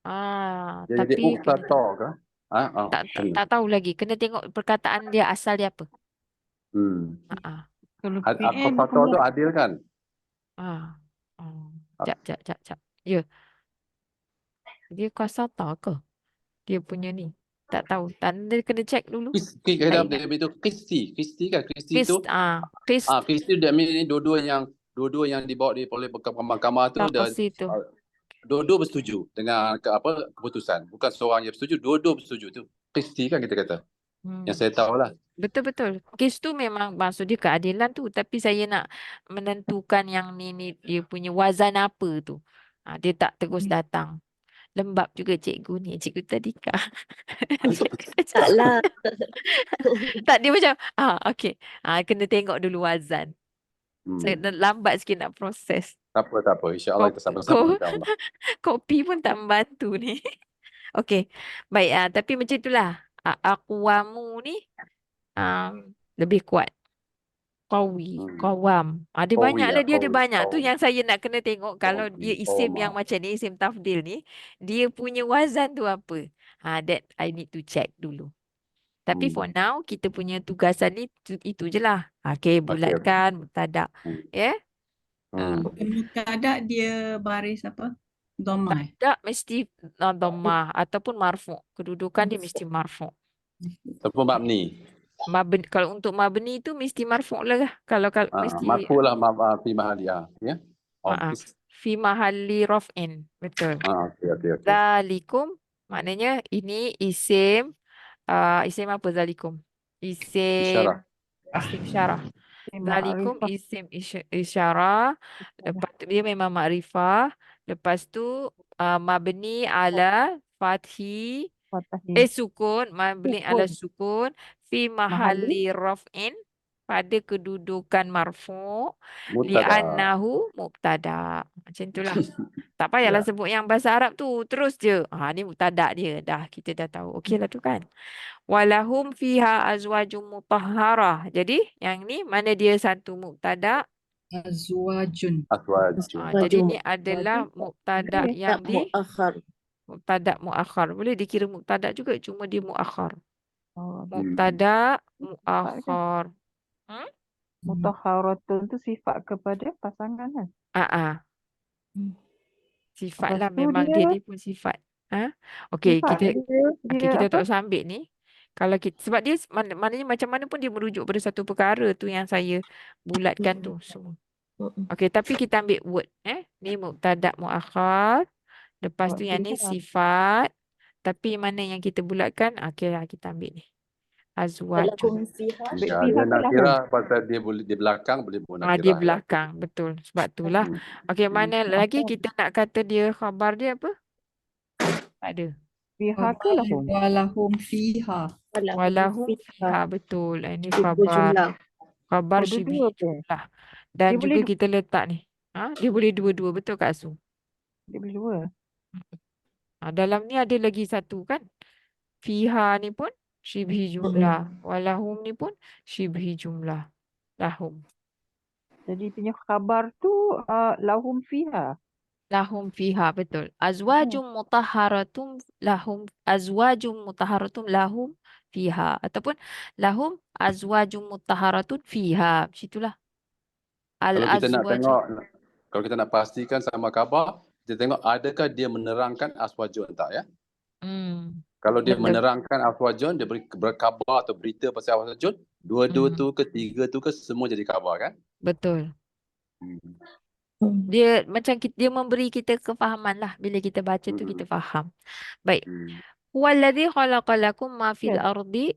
dia jadi tapi uksa kena ta ke? tak, tak, Kena. tak tahu lagi. Kena tengok perkataan dia asal dia apa. Ah, Kalau Aksa PN ta pula tu adil kan? ah, ah. Jap. Ya, dia kasata ke? Dia punya ni. Tak tahu. Tanda kena check dulu. Tak Kita ingat. itu Kristi kan? Kristi Kist, tu kist Kristi dia ni dua-dua yang dibawa oleh mahkamah tu dan takosi tu. dua-dua bersetuju dengan keputusan. Bukan seorang yang bersetuju, dua-dua bersetuju tu. Kristi kan kita kata. Yang saya tahu lah. Betul. Kes tu memang maksud dia keadilan tu. Tapi saya nak menentukan yang ni dia punya wazan apa tu. Dia tak terus datang. Lembab juga cikgu ni. Cikgu Tadika. Taklah. Tak, dia macam, okey. Kena tengok dulu wazan. Saya lambat sikit nak proses. Tak apa. InsyaAllah kita sama-sama insyaAllah. Kopi pun tak membantu ni. Okey. Baik, tapi macam itulah. Aqwamu ni lebih kuat. Qawam. Dia banyak lah dia banyak. Tu yang saya nak kena tengok kalau dia isim yang macam ni, isim tafdil ni, dia punya wazan tu apa. That I need to check dulu. Tapi for now, kita punya tugasan ni itu je lah. Okay, bulatkan, mubtada. Ya? Mubtada dia baris apa? Dhammah. Tak mesti dhammah ataupun marfu'. Kedudukan dia mesti marfu'. Ataupun mabni. Kalau untuk mabni tu mesti marfu' lah. Kalau mesti Marfu lah fi mahaliyah. Ya? fi mahalli raf'in. Betul. Okey. Zalikum maknanya ini isim isim apa zalikum? Isyarah. Isim syarah. Zalikum isim isyarah. Lepas tu dia memang makrifah. Lepas tu mabni ala fathi sukun, mabni ala sukun fi mahalli raf'in pada kedudukan marfu' li'annahu mubtada. Macam itulah. Tak payahlah sebut yang bahasa Arab tu. Terus je. Ni mubtada dia. Kita dah tahu. Okeylah tu kan. Walahum fiha azwajum mutahharah. Jadi yang ni mana dia satu mubtada? Azwajun. Jadi ni adalah mubtada yang mubtada muakhar. Boleh dikira mubtada juga, cuma dia muakhar. Mubtada muakhar. Mutahharatun tu sifat kepada pasangan kan? Sifat Lepas lah, tu memang dia dia ni pun sifat. Okey, kita dia tak usah ambil ni. Kalau kita, sebab dia maknanya macam mana pun dia merujuk pada satu perkara tu yang saya bulatkan tu semua. Okey, tapi kita ambil word ni mubtada muakhar. Lepas tu yang ni sifat. Tapi mana yang kita bulatkan? Okey lah, kita ambil ni. Azwajun. Dia nak kira pasal dia boleh di belakang boleh pun nak Dia kira. belakang, betul. Sebab itulah. Okey, mana lagi kita nak kata dia khabar dia apa? Tak ada. Fiha ke lahum? Walahum fiha. Walahum fiha, betul. Ini Dua khabar. jumlah. Khabar Dua-dua syibih ke? jumlah. Dan Dia juga boleh kita letak ni. Dia boleh dua-dua, betul Kak Su? Dia boleh dua. Dalam ni ada lagi satu kan? Fiha ni pun syibih jumlah. Walahum ni pun syibih jumlah. Lahum. Jadi punya khabar tu lahum fiha. Lahum fiha, betul. Azwajum mutahharatum lahum. Azwajum mutahharatum lahum fiha. Ataupun lahum azwajum mutahharatun fiha. Macam itulah. Kalau kita nak Al-azwaj. tengok, kalau kita nak pastikan sama khabar, kita tengok adakah dia menerangkan aswajun tak ya? Kalau dia Betul. menerangkan aswajun, dia berkhabar atau berita pasal aswajun, dua-dua tu ke tiga tu ke semua jadi khabar kan? Betul. Dia macam dia memberi kita kefahaman lah. Bila kita baca tu kita faham. Baik. Huwallazi khalaqalakum ma fil ardi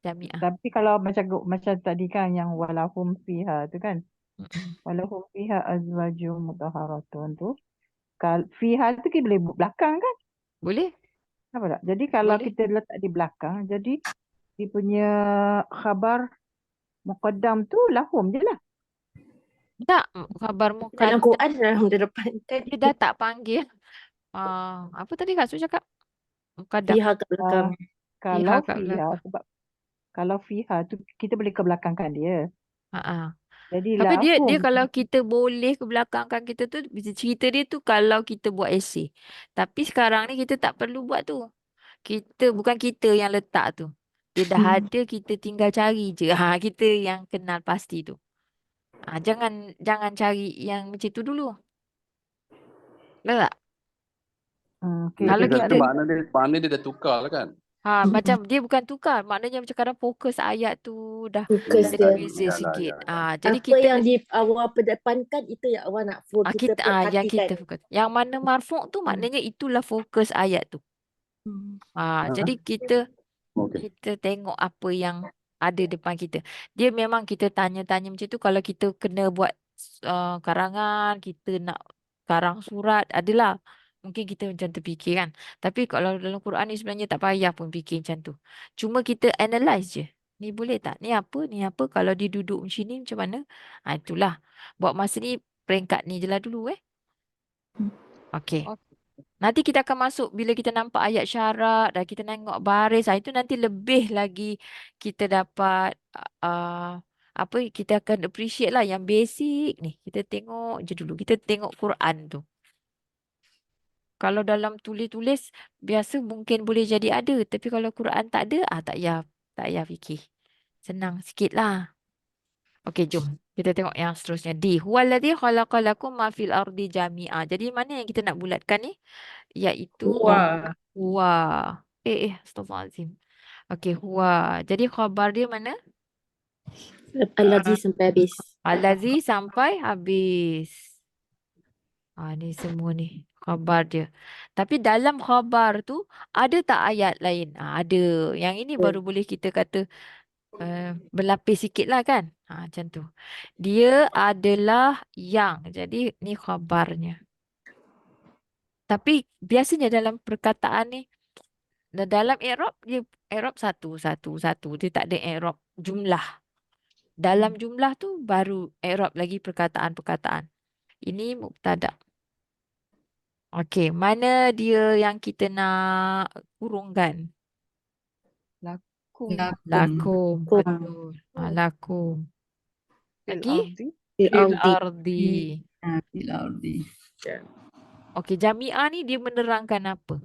jami'ah. Tapi kalau macam tadi kan yang walahum fiha tu kan. Walahum fiha azwajum mutahharatun tu. Fiha tu kita boleh belakang kan? Boleh? Nampak tak? Jadi kalau Boleh? kita letak di belakang, jadi dia punya khabar muqaddam tu lahum je lah. Tak, khabar Dalam muqaddam Quran dalam di depan kan. dia dah tak panggil. Apa tadi Kak Su cakap? Muqaddam. Fiha kat belakang. Ah, Fiha kalau kat fiha, belakang. sebab kalau fiha tu kita boleh ke belakangkan dia. Ha. Jadi Tapi dia lahum. kalau kita boleh ke belakangkan kita tu cerita dia tu kalau kita buat esei. Tapi sekarang ni kita tak perlu buat tu. Bukan kita yang letak tu. Dia dah ada, kita tinggal cari je. Kita yang kenal pasti tu. Jangan cari yang macam tu dulu. Betul tak? Okey, Kalau jadi Itu kita makna dia dah tukar lah kan? macam dia bukan tukar, maknanya macam kadang fokus ayat tu dah Fokus dia. beza Yalah, sikit. yalah. Jadi Apa kita yang di awal kedepankan itu yang awak nak kita yang perhatikan. kita fokus. Yang mana marfu' tu maknanya itulah fokus ayat tu. Jadi kita Okey. tengok apa yang ada depan kita. Dia memang kita tanya-tanya macam tu kalau kita kena buat karangan, kita nak karang surat, adalah. Mungkin kita macam terfikir kan. Tapi kalau dalam Quran ni sebenarnya tak payah pun fikir macam tu. Cuma kita analyse je. Ni boleh tak? Ni apa? Ni apa? Kalau dia duduk macam ni macam mana? Itulah. Buat masa ni peringkat ni je lah dulu Okey. Nanti kita akan masuk bila kita nampak ayat syarat dan kita tengok baris. Itu nanti lebih lagi kita dapat apa kita akan appreciate lah yang basic ni. Kita tengok je dulu. Kita tengok Quran tu. Kalau dalam tulis-tulis biasa mungkin boleh jadi ada. Tapi kalau Quran tak ada, tak payah fikir. Senang sikit lah. Okey, jom. Kita tengok yang seterusnya. Huwaladzi khalaqalakum ma fil ardi jami'a. Jadi mana yang kita nak bulatkan ni? Iaitu huwa. Astaghfirullahaladzim. Okey, huwa. Jadi khabar dia mana? Al-Ladzi sampai habis. Al-Ladzi sampai habis. Ni semua ni khabar dia. Tapi dalam khabar tu ada tak ayat lain? Ada. Yang ini baru boleh kita kata berlapis sikit lah kan. Macam tu. Dia adalah yang. Jadi ni khabarnya. Tapi biasanya dalam perkataan ni dalam i'rab dia i'rab satu. Dia tak ada i'rab jumlah. Dalam jumlah tu baru i'rab lagi perkataan-perkataan. Ini mubtada. Okey, mana dia yang kita nak kurungkan? lakum Lakum. Betul. Lakum. fil Lagi? ardi. Fil Fil ardi. ardi. Fil ardi. Okey, jami'ah ni dia menerangkan apa?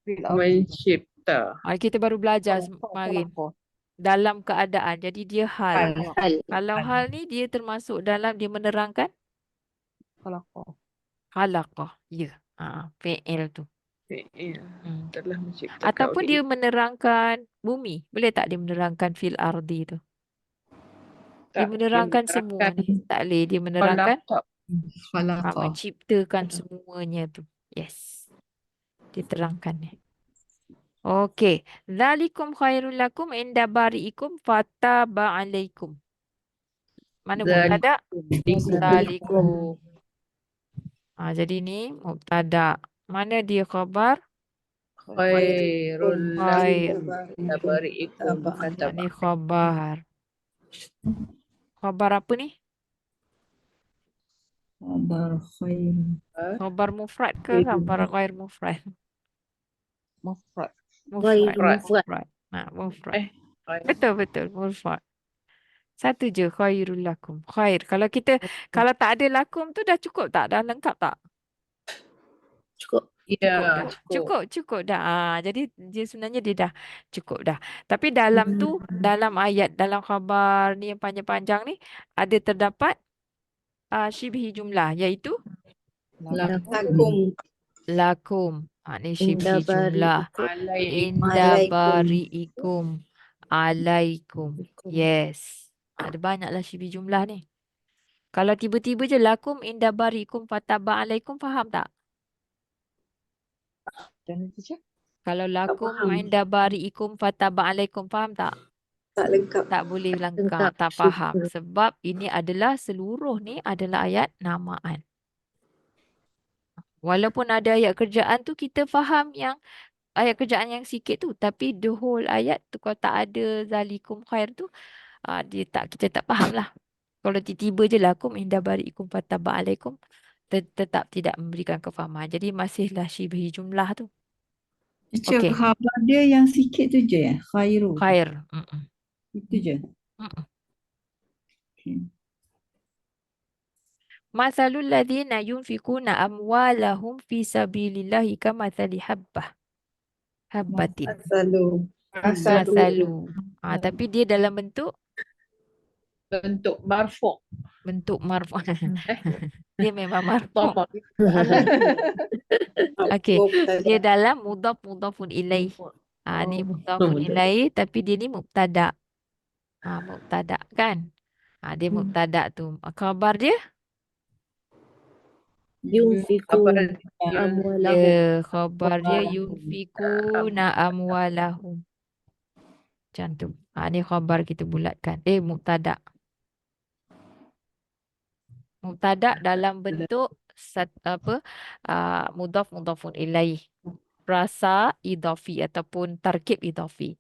Fil ardi. Mencipta. Kita baru belajar kemarin. Khalaqa. Dalam keadaan. Jadi dia hal. Hal. Kalau hal ni dia termasuk dalam dia menerangkan Khalaqa. khalaqah. Ya. Fi'il tu. Telah mencipta Ataupun dia menerangkan bumi. Boleh tak dia menerangkan fil ardi tu? Dia menerangkan semua ni. Tak boleh. Dia menerangkan Khalaqa. menciptakan semuanya tu. Yes. Dia terangkan ni. Okey. Zalikum khairul lakum inda bari'ikum fataba alaikum. Mana mubtada? Zalikum. Jadi ni mubtada. Mana dia khabar? Khairul Khair. bari'ikum Ni khabar. Khabar apa ni? Khabar khair. Khabar mufrad ke khabar ghair mufrad? Mufrad. Mufrad. Mufrad. Betul. Mufrad. Satu je khairul lakum. Khair. Kalau tak ada lakum tu dah cukup tak? Dah lengkap tak? Cukup. Ya, Cukup dah. Jadi dia sebenarnya dia dah cukup dah. Tapi dalam tu, dalam ayat, dalam khabar ni yang panjang-panjang ni, ada terdapat syibhi jumlah, iaitu Lakum. lakum. Ni Inda syibhi jumlah. Inda bari'ikum. Alaikum. Yes. Ada banyaklah syibhi jumlah ni. Kalau tiba-tiba je lakum inda bari'ikum fataba alaikum, faham tak? Jangan teacher. Kalau lakum faham. inda bari'ikum fataba alaikum, faham tak? Tak lengkap. Tak boleh lengkap, tak faham. Sebab ini adalah seluruh ni adalah ayat namaan. Walaupun ada ayat kerjaan tu kita faham yang ayat kerjaan yang sikit tu, tapi the whole ayat tu kalau tak ada zalikum khair tu, dia tak, kita tak faham lah. Kalau tiba-tiba je lakum inda bari'ikum fataba alaikum, tetap tidak memberikan kefahaman. Jadi masihlah syibhi jumlah tu. Teacher, Okey, khabar dia yang sikit tu je ya? Khairu. khair. Mm-mm. Itu je. Mm-mm. Okay. Masalul ladzina yunfikuna amwalahum fi sabilillahi kamathali habbatin. Masalu. Masalu. Tapi dia dalam bentuk Bentuk marfu'. marfu. Dia memang marfu. Tama. Okey, dia dalam mudhafun ilaih. Ni mudhafun ilaih tapi dia ni mubtada. Mubtada kan? Dia mubtada tu. Khabar dia? Yunfiku amwalahum. Ya, khabar dia yunfikuna amwalahum. Macam tu. Ni khabar kita bulatkan. Mubtada. Mubtada dalam bentuk mudhafun ilaih. Rasa idafi ataupun tarkib idafi.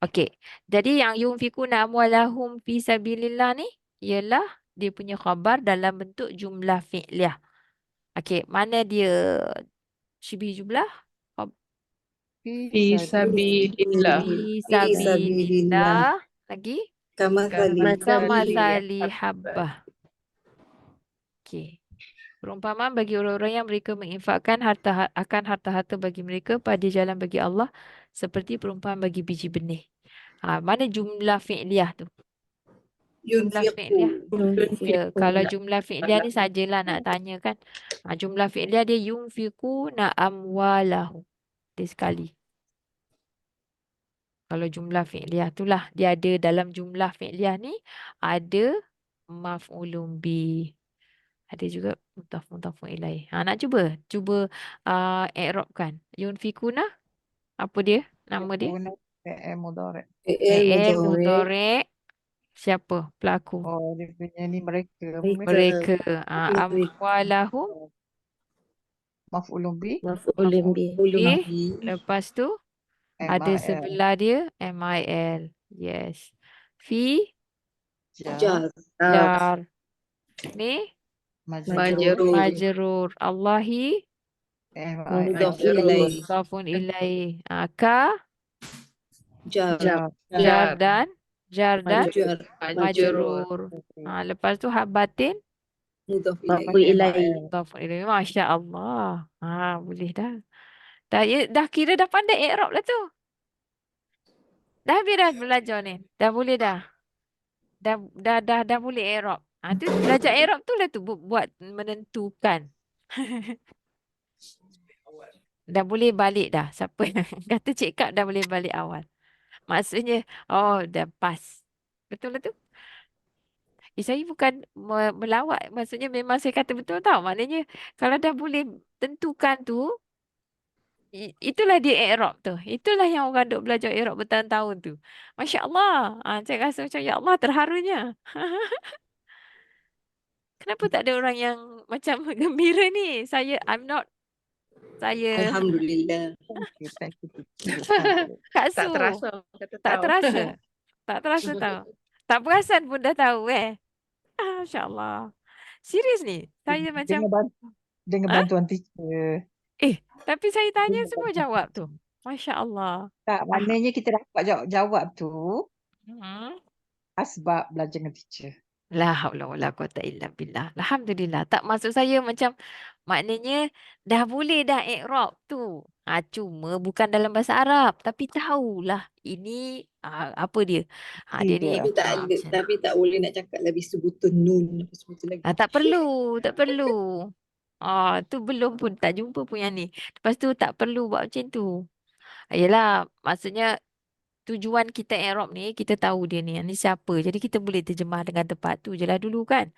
Okey. Jadi yang yunfikuna amwalahum fi sabilillah ni ialah dia punya khabar dalam bentuk jumlah fi'liyah. Okey, mana dia syibih jumlah? Fi sabilillah. Fi Sabilillah. sabilillah. Lagi? Kamathali Kamasali habbah. Okey. Perumpamaan bagi orang-orang yang mereka menginfakkan akan harta-harta bagi mereka pada jalan bagi Allah seperti perumpamaan bagi biji benih. Mana jumlah fi'liyah tu? Jumlah fi'liyah. Ya, kalau jumlah fi'liyah ni sajalah nak tanya kan. Jumlah fi'liyah dia yunfiquna amwalahu. Dia sekali. Kalau jumlah fi'liyah itulah dia ada dalam jumlah fi'liyah ni ada maf'ulun bih. Ada juga mudhafun ilaih. Nak cuba i'rabkan. Yunfikuna apa dia? Nama dia? Fi'il mudhari'. Fi'il mudhari'. Siapa pelaku? Oh, dia punya ni mereka. Mereka. Amwalahum Maf'ulun bih. Maf'ulun bih. Lepas tu ada MIL. sebelah dia MIL. Yes. Fi Jar. jar. Ni Majrur. majrur. Allahi MIL. mudhafun ilaih. Ka Jar. jar dan Majrur. majrur. Lepas tu habbatin Mudhaf ilaih. mudhafun ilaih. Masya Allah. Boleh dah. Dah kira dah pandai i'rab lah tu. Dah habis dah belajar ni. Dah boleh dah. Dah boleh i'rab. Tu belajar i'rab tu lah tu buat menentukan. Dah boleh balik dah. Siapa yang kata Cik Kak dah boleh balik awal. Maksudnya, dah pas. Betul lah tu. Saya bukan melawat. Maksudnya memang saya kata betul tau. Maknanya kalau dah boleh tentukan tu, itulah dia i'rab tu. Itulah yang orang duk belajar i'rab bertahun-tahun tu. Masya Allah. Saya rasa macam, ya Allah, terharunya. Kenapa tak ada orang yang macam gembira ni? Saya Alhamdulillah. Thank you, teacher. Kak Tak Su. terasa. Kata Tak tahu. terasa. Tak terasa tahu. Tak perasan pun dah tahu Masya Allah. Serius ni. Saya macam, Dengan bantuan teacher. tapi saya tanya semua jawab tu. Masya Allah. Tak, maknanya kita dapat jawab tu Hmm. sebab belajar dengan teacher. La haula wala quwata illa billah. Alhamdulillah. Tak, maksud saya macam maknanya dah boleh dah i'rab tu. Cuma bukan dalam bahasa Arab, tapi tahulah ini apa dia. Dia ni Tapi tak boleh nak cakap lebih sebutan nun apa semua tu lagi. tak perlu. Tu belum pun tak jumpa pun yang ni. Lepas tu tak perlu buat macam tu. Yelah, maksudnya tujuan kita i'rab ni, kita tahu dia ni. Yang ni siapa. Jadi kita boleh terjemah dengan tepat tu je lah dulu kan.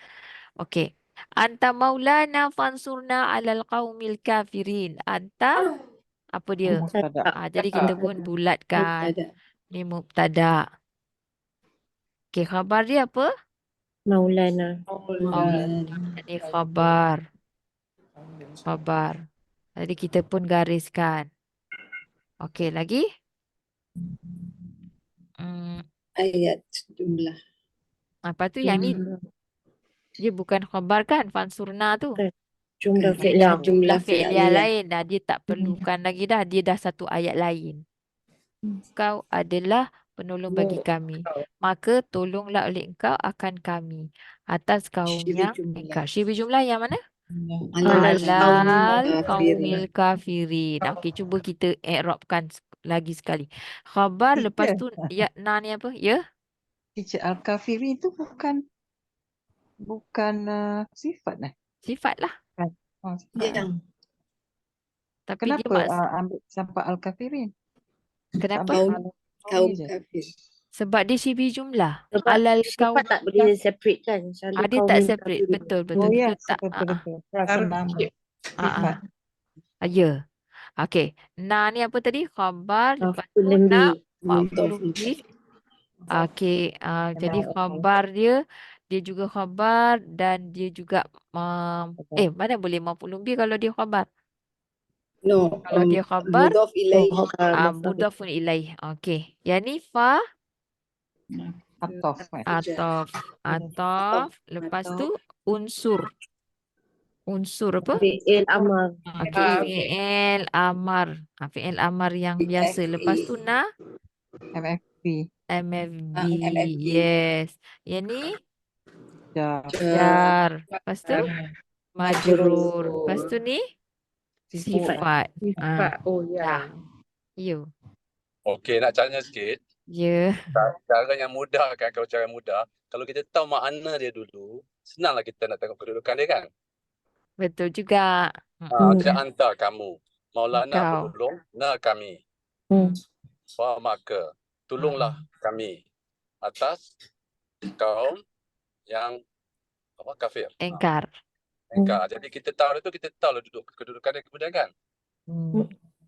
Okey. Anta maulana fansurna alal qaumil kafirin. Anta, apa dia? Mubtada. Jadi kita pun bulatkan. Ni mubtada. Okey, khabar dia apa? Maulana. Ini khabar. Jadi kita pun gariskan. Okey, lagi? Hmm, Ayat jumlah. apa tu yang ni? Dia bukan khabar kan? Fansurna tu. Jumlah Bukan. fi'liyah. Jumlah Jumlah fi'liyah fi'liyah. lain. Dah dia tak perlukan lagi dah. Dia dah satu ayat lain. Kau adalah penolong bagi kami. Maka tolonglah oleh engkau akan kami atas kaum Syibir yang jumlah. ingkar. Syibir jumlah yang mana? Alal Alal kaumil kaumil kafirin. Okey, cuba kita i'rabkan lagi sekali. Khabar lepas tu ya na ni apa? Ya? Teacher Al-Kafiri itu bukan sifat lah. Sifat lah. Kan? Oh, sifat. Yang Tapi dia Kenapa ambil sampai Al-Kafirin? kenapa? kaum je. kafir. Sebab dia syibih jumlah. Sebab Alal kaum sifat tak boleh separate kan. Selalu dia tak kaumin separate. kafirin. Betul, betul. Oh Kita ya, tak betul-betul. Rasa nama. Sifat. Ya. Okey. Na ni apa tadi? Khabar. Lepas tu Maf'ulun na bih. maf'ulun bih. Okey. Jadi khabar dia juga khabar dan dia juga mana boleh maf'ulun bih kalau dia khabar? No. Kalau dia khabar, Mudhaf ilaih. mudhafun ilaih. Okey. Yang ni fa Atof. atof. Lepas tu unsur. Unsur apa? Fi'il amar. Okey, fi'il amar. Fi'il amar yang biasa. Lepas tu na MFB. MFB. MFB. Yes. Yang ni Jar. jar. Lepas tu majrur. Lepas tu ni sifat. Sifat. Oh Dah. ya. You. Okey, nak tanya sikit. Ya. Cara yang mudah kan, kalau cara yang mudah, kalau kita tahu makna dia dulu, senanglah kita nak tengok kedudukan dia kan. Betul juga. Dia hantar kamu. Maulana Engkau. penolong, na kami. Maka tolonglah kami atas kaum yang kafir. Engkar. Jadi kita tahu itu, kita tahu lah kedudukan dia kemudian kan.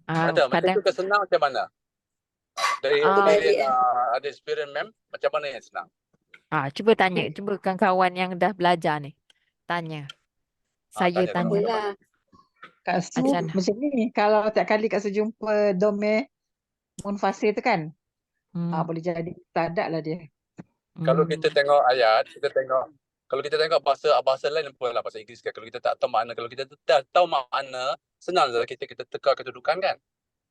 Ada macam Kadang tu senang macam mana? Dari ada experience macam mana yang senang? cuba tanya. Cuba kawan-kawan yang dah belajar ni. Tanya. Saya tanya tanya. Yelah. Kak Su Macam mana? macam ni. Kalau tiap kali Kak Su jumpa domeh munfasil tu kan. Boleh jadi tadak lah dia. Kalau kita tengok ayat, kalau kita tengok bahasa lain pun lah, bahasa Inggeris kan. Kalau kita tak tahu makna, kalau kita dah tahu makna, senang saja kita teka kedudukan kan.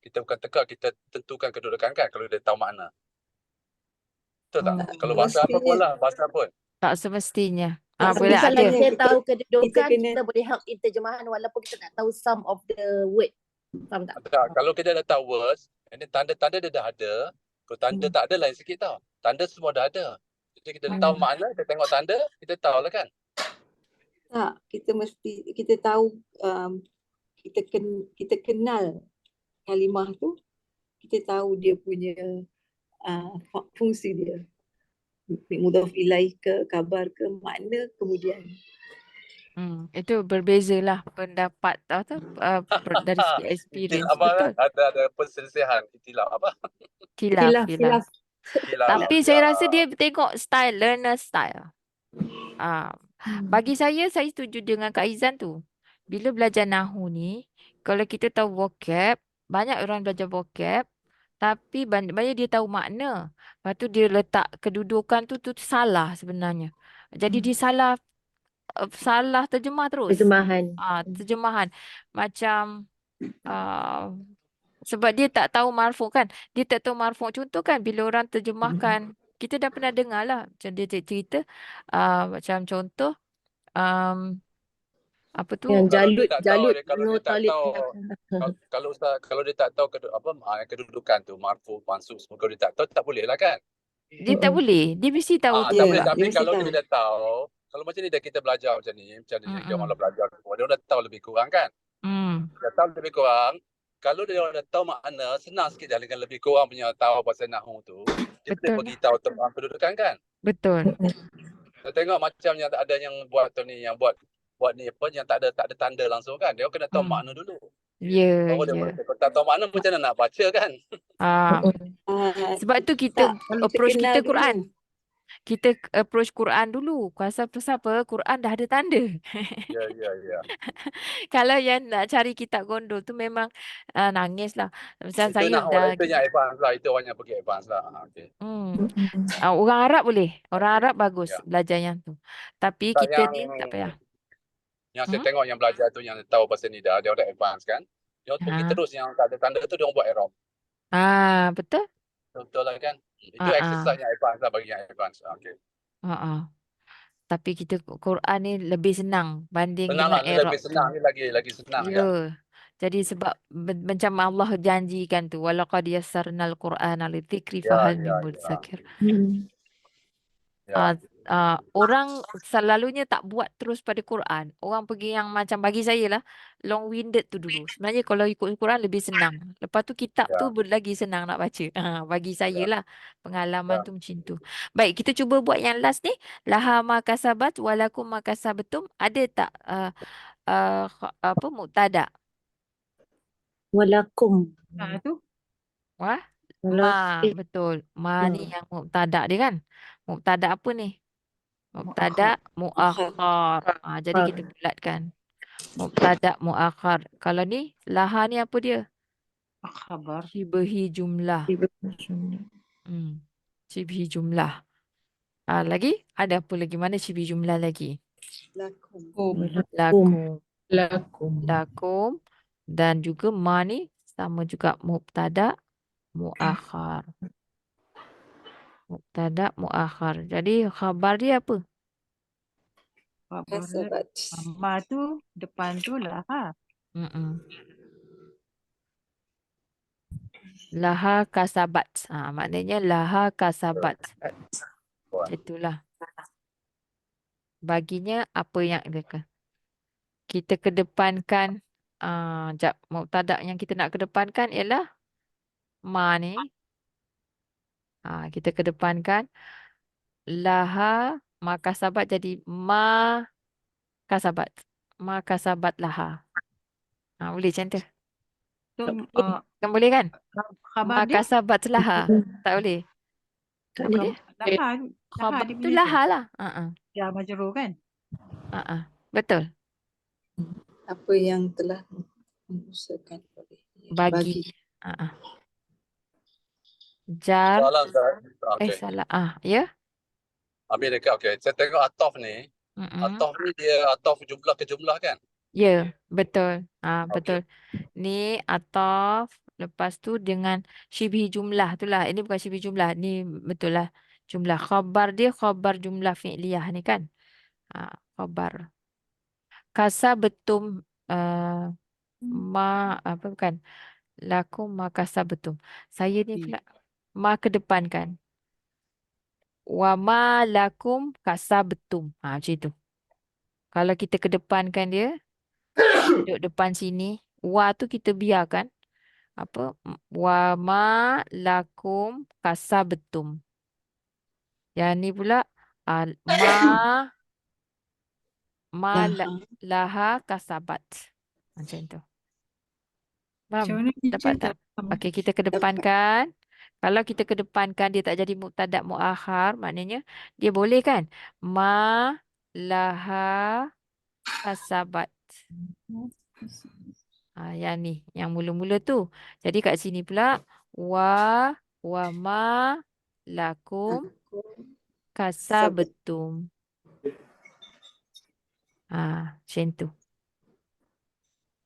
Kita bukan teka, kita tentukan kedudukan kan kalau dia tahu makna. Betul tak? Kalau bahasa apa pun lah, bahasa pun. Tak semestinya. Tapi Boleh kalau ada. kita tahu kedudukan, kita kena- kita boleh help in terjemahan walaupun kita tak tahu some of the word. Faham tak? Kalau kita dah tahu words, ini tanda-tanda dia dah ada. Kalau tanda tak ada lain sikit tau. Tanda semua dah ada. Jadi kita tahu makna, kita tengok tanda, kita tahu lah kan. Tak, kita tahu kita kenal kalimah tu, kita tahu dia punya fungsi dia. Mudhaf ilaih ke, kabar ke, makna kemudian. Itu berbezalah pendapat dari segi experience. Betul. Ada perselisihan. Itilaf apa? Khilaf. Tapi Khilaf. saya rasa dia tengok style, learner style. Bagi saya setuju dengan Kak Izan tu. Bila belajar Nahu ni, kalau kita tahu vocab, banyak orang belajar vocab, tapi banyak dia tahu makna. Lepas tu dia letak kedudukan tu salah sebenarnya. Jadi dia salah terjemah terus. Terjemahan. Terjemahan. Macam sebab dia tak tahu marfu kan. Dia tak tahu marfu. Contoh kan bila orang terjemahkan, kita dah pernah dengar lah. Macam dia cerita, macam contoh, apa tu? Yang Kalau dia tak tahu, Jalut kalau dia tak tahu, kalau dia tak tahu kedudukan tu, marfu, mansub, semua kalau dia tak tahu, tak boleh lah kan. Dia tak boleh. Dia mesti tahu. Tak boleh, Ya, tapi dia mesti kalau tahu. dia dah tahu, kalau macam ni dah kita belajar macam ni dia malah belajar semua, dia dah tahu lebih kurang kan. Dia tahu lebih kurang, kalau dia dah tahu makna, senang sikit dah dengan lebih kurang punya tahu pasal Nahu tu. Dia boleh bagi tahu tentang kedudukan kan. Betul. Kita tengok macam yang ada yang buat tu ni, yang buat ni apa, yang tak ada tanda langsung kan. Dia kena tahu makna dulu. Ya, Baru dia boleh. Kalau tak tahu makna macam mana nak baca kan. Sebab tu kita Tak, kalau approach kenal kita dulu. Quran. Kita approach Quran dulu. Pasal apa? Quran dah ada tanda. Ya. Kalau yang nak cari kitab gondol tu memang nangis lah. Macam Itu saya nak dah itu yang advance lah. Itu orang yang pergi advance lah. Okey. orang Arab boleh. Orang Okey. Arab bagus Ya. belajar yang tu. Tapi Tak kita yang ni tak payah. saya tengok yang belajar tu yang tahu pasal ni dia dah advance kan. Dia pergi Ha. terus yang tak ada tanda tu dia orang buat error. Betul? Betul lah kan? Itu Ah, exercise yang advance lah bagi yang advance. Okey. Tapi kita Quran ni lebih senang banding Senang dengan lah, ni Arab lebih tu. senang, ni lagi senang Ya. ya. Jadi sebab macam Allah janjikan tu, walaqad yassarnal Qur'ana lidzikri Ya, fahal ya, min ya. mudzakir. Ya. Orang selalunya tak buat terus pada Quran. Orang pergi yang macam bagi saya lah, long winded tu dulu. Sebenarnya kalau ikut Quran lebih senang. Lepas tu kitab tu Ya. lagi senang nak baca. Bagi saya Ya. lah pengalaman Ya. tu macam tu. Baik, kita cuba buat yang last ni. Laha ma kasabat walakum ma kasabatum. Ada tak mubtada? Walakum. Tu Wah, Wala- betul. Ma ni yang mubtada dia kan. Mubtada apa ni? Mubtada Muakhar. muakhar. Jadi kita bulatkan. Mubtada muakhar. Kalau ni laha ni apa dia? khabar. Shibhi jumlah. Shibhi jumlah. Lagi ada apa lagi? Mana shibhi jumlah lagi? Lakum. Lakum. Lakum. Lakum. Dan juga ma ni sama juga mubtada muakhar. Mubtada muakhar. Jadi khabar dia apa? Khabar Kasabat. ma tu depan tu lah. Laha kasabat. Maknanya laha kasabat. Itulah. Baginya apa yang kita kedepankan. Mubtada yang kita nak kedepankan ialah ma ni. Kita kedepankan laha ma kasabat jadi ma kasabat. Ma kasabat laha. Boleh macam tu. Tu Kan boleh kan? khabar Ma dia kasabat laha. Tak boleh. Tak Apa boleh. dia? laha Khabar dia tu punya laha lah. ya majrur kan. Betul. Apa yang telah mengusahakan Bagi. Jar. Soalan Ustaz. Okey. Salah. Ya. Habis dekat okey. Saya tengok ataf ni. Ataf ni dia ataf jumlah ke jumlah kan? Ya, betul. Betul. Ni ataf. Lepas tu dengan syibhi jumlah tu lah. Ini bukan syibhi jumlah. Ni betul lah. Jumlah. Khabar dia khabar jumlah fi'liyah ni kan. Khabar. Kasa betum. Apa bukan. Lakum ma kasa betum. Saya ni pula. Ma kedepankan. Wa ma lakum kasa betum. Macam tu. Kalau kita kedepankan dia. Duduk depan sini. Wa tu kita biarkan. Apa? Wa ma lakum kasabtum. Yang ni pula laha kasabat. Macam tu. Macam Faham? mana Dapat teacher tak? tak faham? Okey, kita kedepankan. Kalau kita kedepankan dia tak jadi mubtada muakhar, maknanya dia boleh kan? Ma laha kasabat. Yang ni, yang mula-mula tu. Jadi kat sini pula wa ma lakum kasabetum. Macam tu.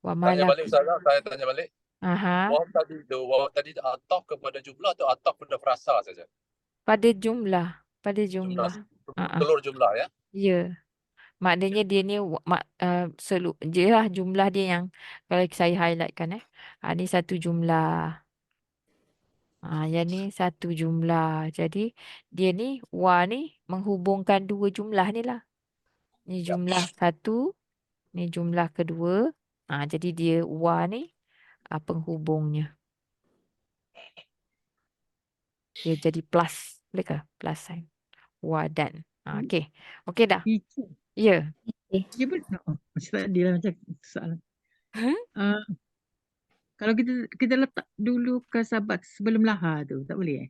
Wa ma Tanya balik lakum. Ustaz, saya tanya balik. Waw tadi ataf kepada jumlah atau ataf pada frasa saja? Pada jumlah. Pada jumlah. Telur jumlah ya? Ya. Maknanya dia ni dia lah jumlah dia yang kalau saya highlightkan ni satu jumlah. Yang ni satu jumlah. Jadi dia ni wa ni menghubungkan dua jumlah ni lah. Ni jumlah satu, ni jumlah kedua. Jadi dia wa ni penghubungnya. Dia jadi plus. Boleh ke? Plus sign. Wa dan. Okey. Okey dah? Teacher. Ya. Dia betul. Macam tadi lah macam soalan. Kalau kita letak dulu kasabat sebelum laha tu, tak boleh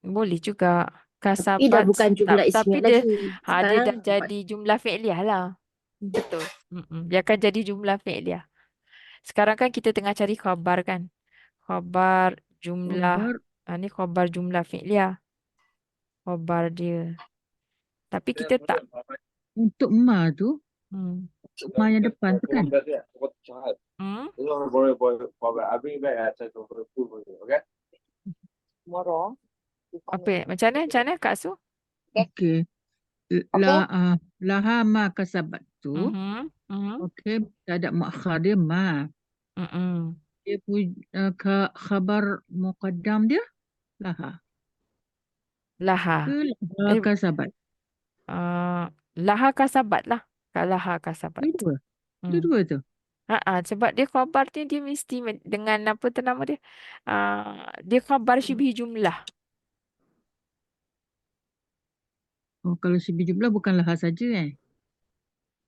Boleh juga. Tapi dah Kasabat. bukan jumlah Tapi ismiah dia, lagi. dia Sekarang dah jadi jumlah fi'liyah lah. Betul. Dia akan jadi jumlah fi'liyah. Sekarang kan kita tengah cari khabar kan. Khabar jumlah. Khabar Ni khabar jumlah fi'liyah. Khabar dia. Tapi kita tak. untuk ma tu, Hmm. ma yang depan tu kan. Hmm. tomorrow. Apa? Macam mana Kak Su? Okey. Laha ma kasabat tu. Okey, tak ada muakhar dia ma. Dia punya khabar muqaddam dia laha. Laha. Ke laha kasabat. Laha kasabat lah. Laha kasabat. Dua. Dua tu. Sebab dia khabar ni dia mesti dengan apa tu nama dia? Dia khabar syibih jumlah. Oh, kalau syibih jumlah bukan laha saja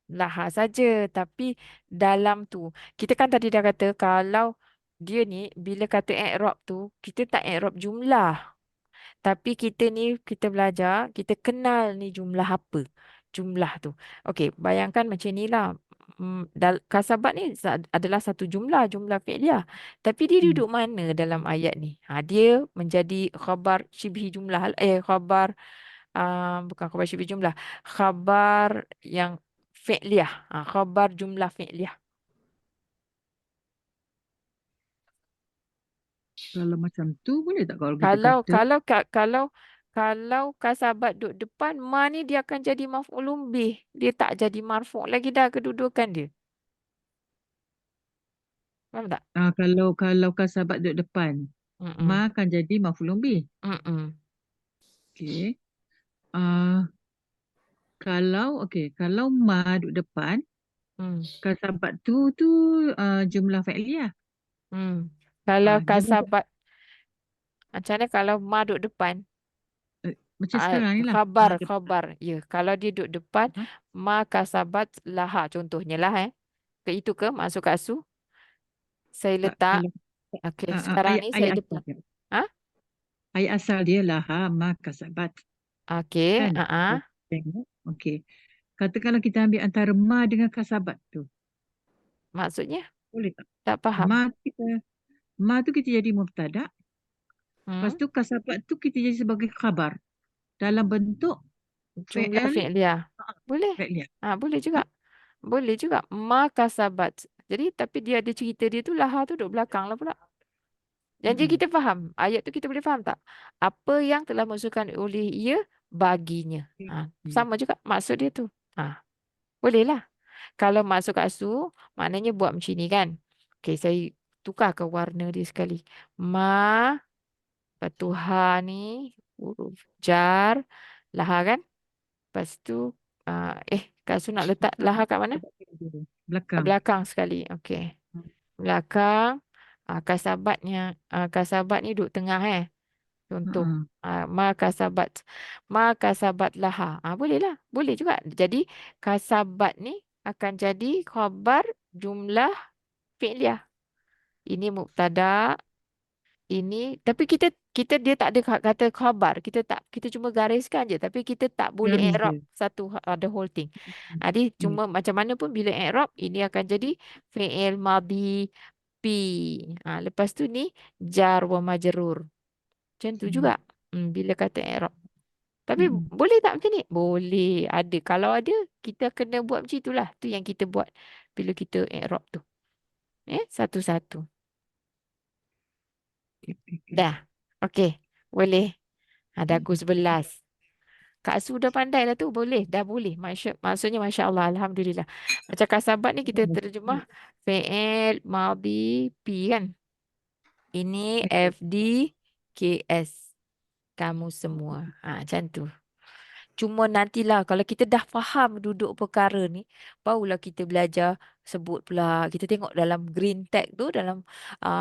Laha saja, tapi dalam tu kita kan tadi dah kata kalau dia ni bila kata i'rab tu kita tak i'rab jumlah. Tapi kita ni kita belajar, kita kenal ni jumlah apa. Jumlah tu. Okey, bayangkan macam ni lah. Kasabat ni adalah satu jumlah fi'liyah. Tapi dia duduk mana dalam ayat ni? Dia menjadi khabar syibhi jumlah. Khabar bukan khabar syibhi jumlah. Khabar yang fi'liyah. Khabar jumlah fi'liyah. Kalau macam tu boleh tak kalau kita kata Kalau kasabat duduk depan, ma ni dia akan jadi maf'ulun bih. Dia tak jadi marfu' lagi dah kedudukan dia. Faham tak? kalau kasabat duduk depan, ma akan jadi maf'ulun bih. Okey. Kalau ma duduk depan, kasabat tu jumlah fi'liyah. Kalau Dia kasabat macam mana kalau ma duduk depan? macam sekarang ni lah. Khabar. Ya, kalau dia duduk depan, ma kasabat laha contohnya lah Itu ke masuk kat su? Saya letak. Okey, sekarang ni saya letak. Ayat asal dia laha ma kasabat. Okey, Kan? Okey. Katakanlah kita ambil antara ma dengan kasabat tu. Maksudnya? Boleh tak? Tak faham. Ma tu kita jadi mubtada. Lepas tu kasabat tu kita jadi sebagai khabar. Dalam bentuk Jumlah fi'liyah. Boleh. Boleh juga. Boleh juga. Ma kasabat. Jadi tapi dia ada cerita dia tu laha tu duduk belakang lah pula. Jadi kita faham. Ayat tu kita boleh faham tak? Apa yang telah masukkan oleh ia baginya. Sama juga maksud dia tu. Boleh lah. Kalau masuk kat su, maknanya buat macam ni kan. Okey, saya tukar ke warna dia sekali. Ma, patuha ni, huruf jar, laha kan? Lepas tu, Kak Su nak letak laha kat mana? Belakang. Belakang sekali. Okey. Belakang. Kasabat ni duduk tengah Contoh. Ma kasabat laha. Boleh lah. Boleh juga. Jadi kasabat ni akan jadi khabar jumlah fi'liyah. Ini mubtada. Ini tapi kita dia tak ada kata khabar. Kita cuma gariskan je tapi kita tak boleh i'rab satu the whole thing. Jadi cuma macam mana pun bila i'rab ini akan jadi fi'il madhi pi. Lepas tu ni jar wa majrur. Macam tu juga. Bila kata i'rab. Tapi boleh tak macam ni? Boleh. Ada. Kalau ada, kita kena buat macam itulah. Tu yang kita buat bila kita i'rab tu. Satu-satu. Dah. Okey. Boleh. Ada aku 11. Kak Su dah pandai lah tu. Boleh. Dah boleh. Maksudnya Masya Allah. Alhamdulillah. Macam kasabat ni kita terjemah fi'il, madhi, pi kan? Ini FD, KS. Kamu semua. Macam tu. Cuma nantilah kalau kita dah faham duduk perkara ni, barulah kita belajar sebut pula. Kita tengok dalam green tag tu, dalam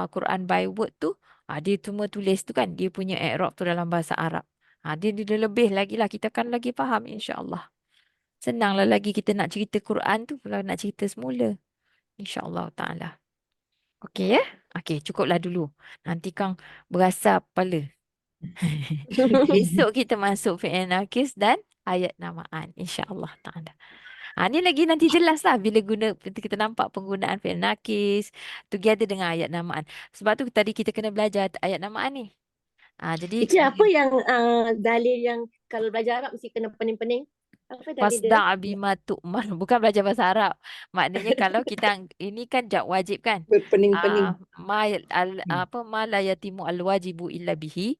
Quran by word tu, dia cuma tulis tu kan, dia punya i'rab tu dalam bahasa Arab. Dia lebih lagi lah, kita akan lagi faham insya-Allah. Senanglah lagi kita nak cerita Quran tu, kalau nak cerita semula. Insya-Allah Ta'ala. Okey ya? Okey, cukuplah dulu. Nanti Kang berasap kepala. Esok kita masuk fi'il nakis dan ayat namaan, insya-Allah taala. Ni lagi nanti jelas lah bila kita nampak penggunaan fi'il nakis together dengan ayat namaan. Sebab tu tadi kita kena belajar ayat namaan ni. Jadi Itu apa yang dalil yang kalau belajar Arab mesti kena pening-pening? Apa dalil dia? fasda' bima tu'mar. Bukan belajar bahasa Arab. Maknanya kalau kita ini kan wajib kan. Berpening-pening. Ma la yatimu al wajibu illa bihi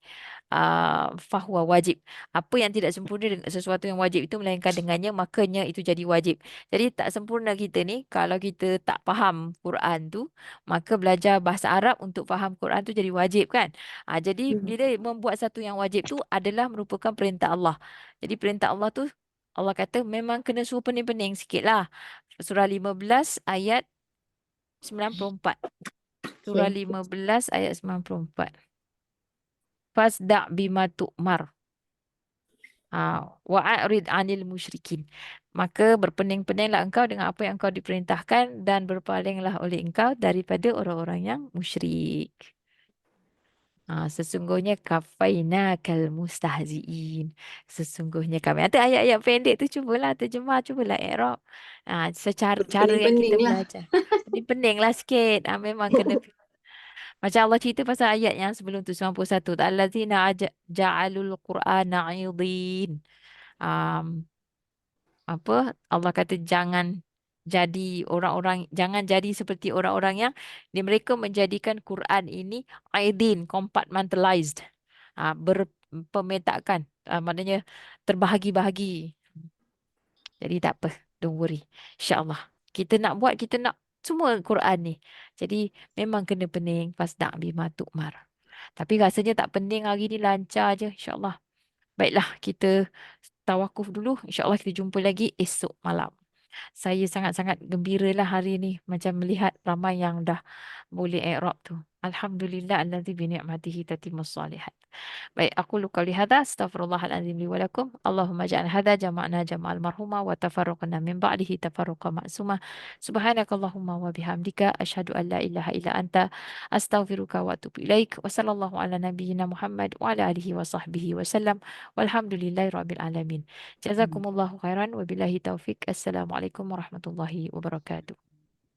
fahuwa wajib. Apa yang tidak sempurna dengan sesuatu yang wajib itu melainkan dengannya, makanya itu jadi wajib. Jadi tak sempurna kita ni kalau kita tak faham Quran tu, maka belajar bahasa Arab untuk faham Quran tu jadi wajib kan. Jadi bila membuat satu yang wajib tu adalah merupakan perintah Allah. Jadi perintah Allah tu Allah kata memang kena suruh pening-pening sikit lah. Surah 15 ayat 94. Surah Okay. 15 ayat 94. Fasda' bima tu'mar. Wa'arid 'anil musyrikin. Maka berpening-peninglah engkau dengan apa yang engkau diperintahkan dan berpalinglah oleh engkau daripada orang-orang yang musyrik. Sesungguhnya kafaina kal mustahziin. Sesungguhnya kami. Ada ayat-ayat pendek tu cubalah terjemah, cubalah i'rab. Secara cara yang kita Berpening-pening lah. belajar. Pening-peninglah sikit. Memang kena macam Allah cerita pasal ayat yang sebelum tu 91. Allazina ja'alul Qur'ana 'idin. Um, Allah kata jangan jadi seperti orang-orang yang mereka menjadikan Quran ini aidin, compartmentalized, berpemetakan, maknanya terbahagi-bahagi. Jadi tak apa, don't worry, insyaAllah kita nak buat, kita nak semua Quran ni. Jadi memang kena pening, fasda' bima tu'mar. Tapi rasanya tak pening hari ni, lancar je insyaAllah. Baiklah, kita tawakuf dulu. InsyaAllah kita jumpa lagi esok malam. Saya sangat-sangat gembira lah hari ni macam melihat ramai yang dah boleh i'rab tu. Alhamdulillah allazi bi ni'matihi tatimmus solihat. Baik, aku qouli hadza astaghfirullahalazim li wa lakum. Allahumma ja'al hadza jama'na jama'al marhuma wa tafarraqna min ba'dihi tafarruqa ma'suma. Subhanakallahumma wa bihamdika asyhadu an la ilaha illa anta astaghfiruka wa atubu ilaik. Wa sallallahu ala nabiyyina Muhammad wa ala alihi wa sahbihi wa sallam. Walhamdulillahi rabbil alamin. Jazakumullahu khairan wa billahi taufik. Assalamualaikum warahmatullahi wabarakatuh.